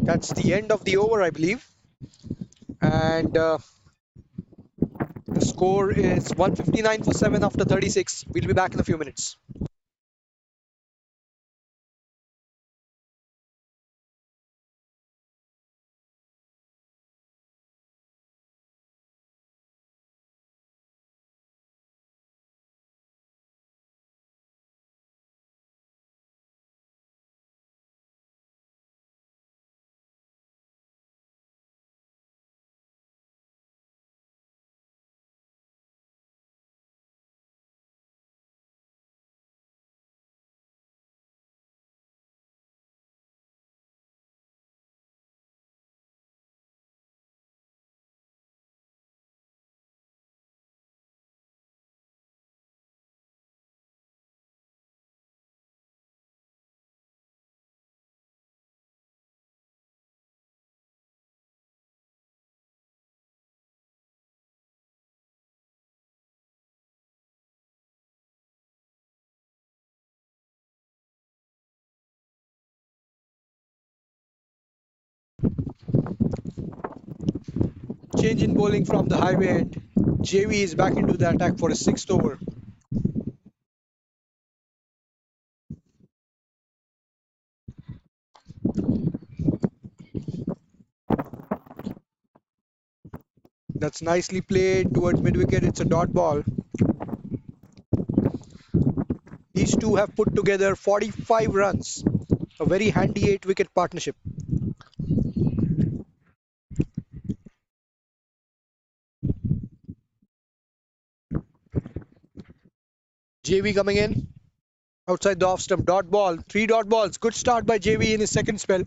That's the end of the over, I believe. And the score is 159 for 7 after 36. We'll be back in a few minutes. Change in bowling from the highway end. JV is back into the attack for his sixth over. That's nicely played towards mid wicket. It's a dot ball. These two have put together 45 runs. A very handy 8 wicket partnership. JV coming in. Outside the off stump. Dot ball. 3 dot balls. Good start by JV in his second spell.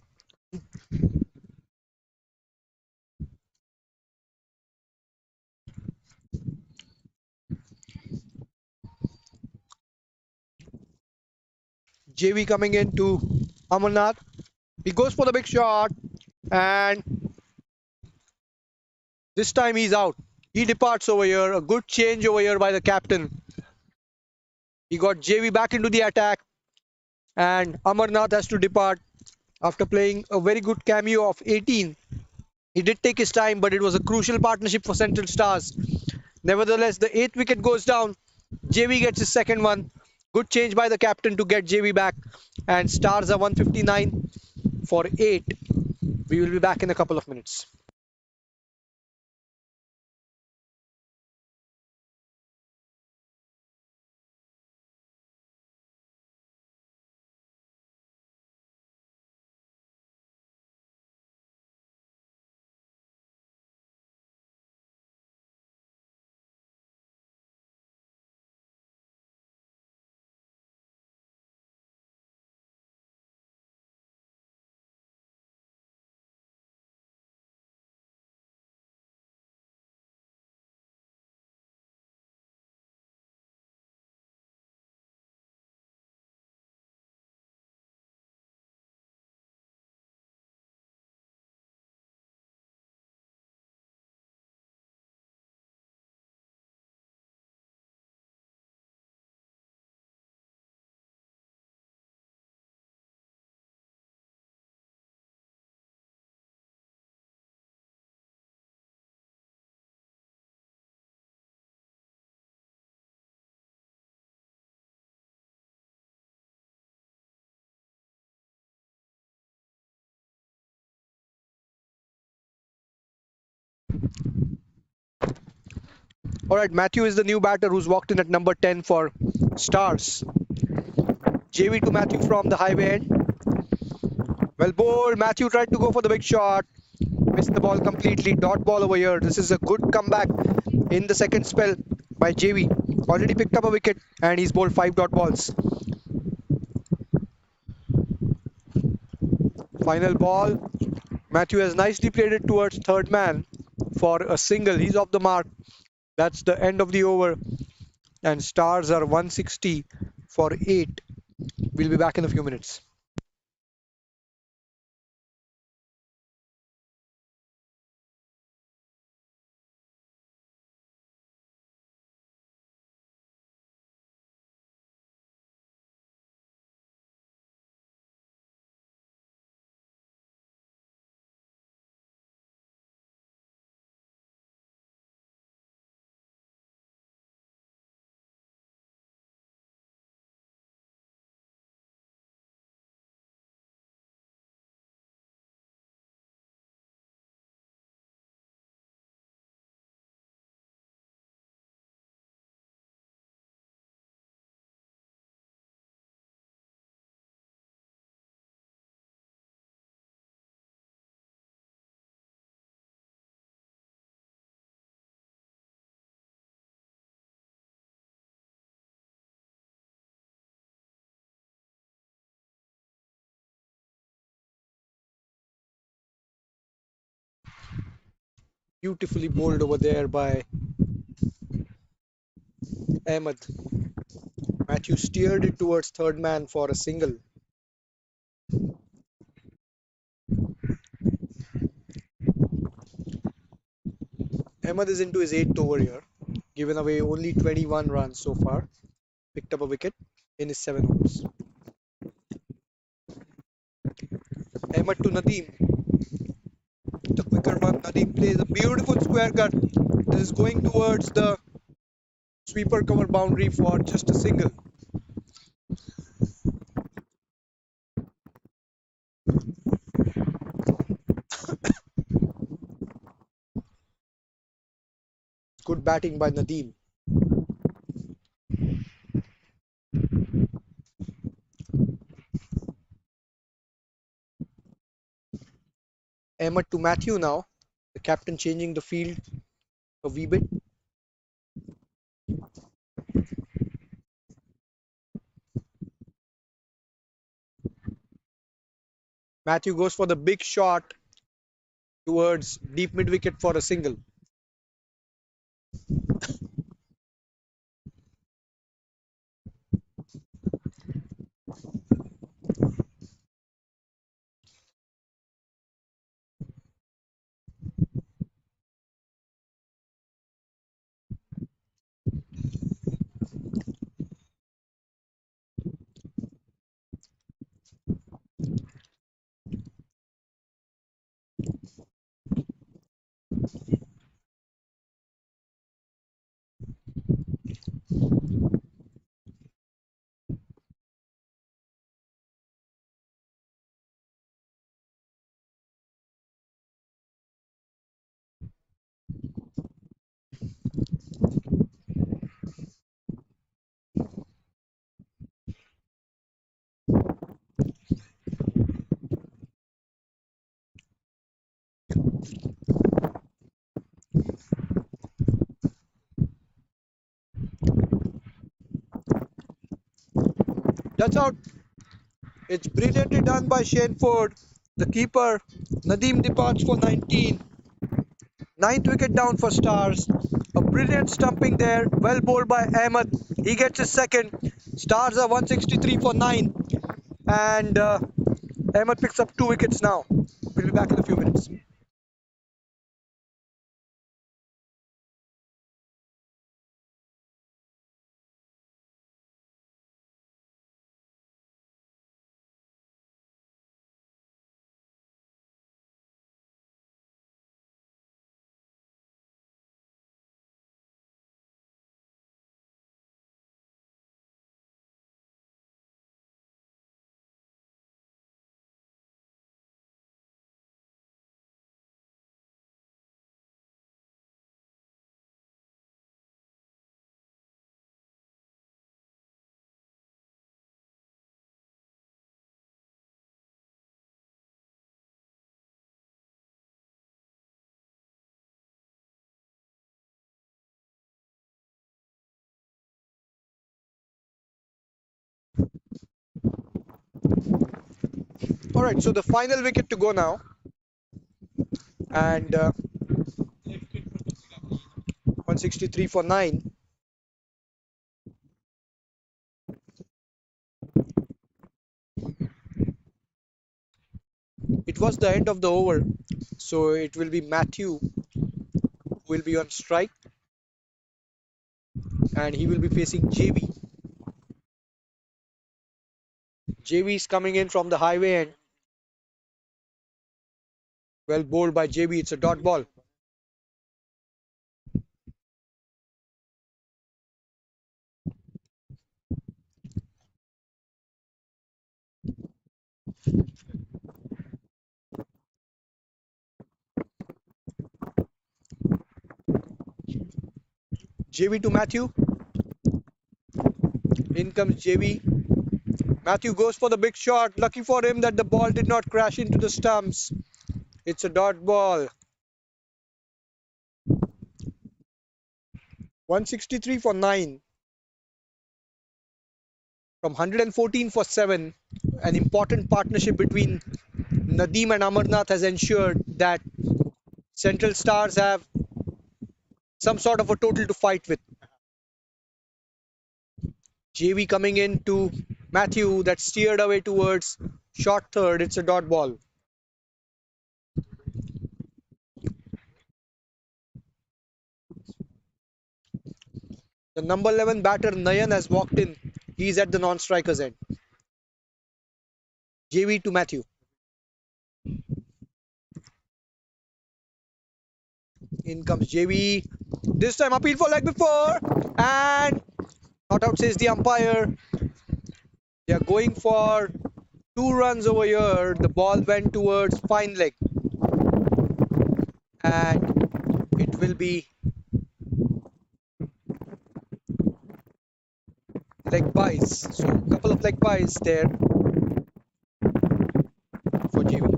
JV coming in to Amarnath. He goes for the big shot. And this time he's out. He departs over here. A good change over here by the captain. He got JV back into the attack. And Amarnath has to depart after playing a very good cameo of 18. He did take his time, but it was a crucial partnership for Central Stars. Nevertheless, the 8th wicket goes down. JV gets his second one. Good change by the captain to get JV back. And Stars are 159 for 8. We will be back in a couple of minutes. All right, Matthew is the new batter who's walked in at number 10 for Stars. JV to Matthew from the highway end. Well bowled. Matthew tried to go for the big shot. Missed the ball completely. Dot ball over here. This is a good comeback in the second spell by JV. Already picked up a wicket and he's bowled 5 dot balls. Final ball. Matthew has nicely played it towards third man for a single. He's off the mark. That's the end of the over. And Stars are 160 for 8. We'll be back in a few minutes. Beautifully bowled over there by Ahmed. Matthew steered it towards third man for a single. Ahmed is into his 8th over here. Given away only 21 runs so far. Picked up a wicket in his 7 overs. Ahmed to Nadeem. The quicker one. Nadeem plays a beautiful square cut. This is going towards the sweeper cover boundary for just a single. Good batting by Nadeem. Ahmed to Matthew now. The captain changing the field a wee bit. Matthew goes for the big shot towards deep mid wicket for a single. That's out. It's brilliantly done by Shane Ford. The keeper, Nadeem departs for 19. Ninth wicket down for Stars. A brilliant stumping there. Well bowled by Ahmed. He gets his second. Stars are 163 for 9. And Ahmed picks up 2 wickets now. We'll be back in a few minutes. All right, so the final wicket to go now, and 163 for 9. It was the end of the over, so it will be Matthew who will be on strike, and he will be facing JV. JV is coming in from the highway end. Well bowled by JB. It's a dot ball. JB to Matthew. In comes JB. Matthew goes for the big shot. Lucky for him that the ball did not crash into the stumps. It's a dot ball. 163 for 9. From 114 for 7. An important partnership between Nadeem and Amarnath has ensured that Central Stars have some sort of a total to fight with. JV coming in to Matthew, that steered away towards short third. It's a dot ball. The number 11 batter Nayan has walked in. He's at the non-striker's end. JV to Matthew. In comes JV. This time appeal for leg before, and not out, says the umpire. They are going for 2 runs over here. The ball went towards fine leg, and it will be leg buys. So a couple of leg buys there for JV.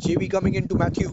JV coming into Matthew.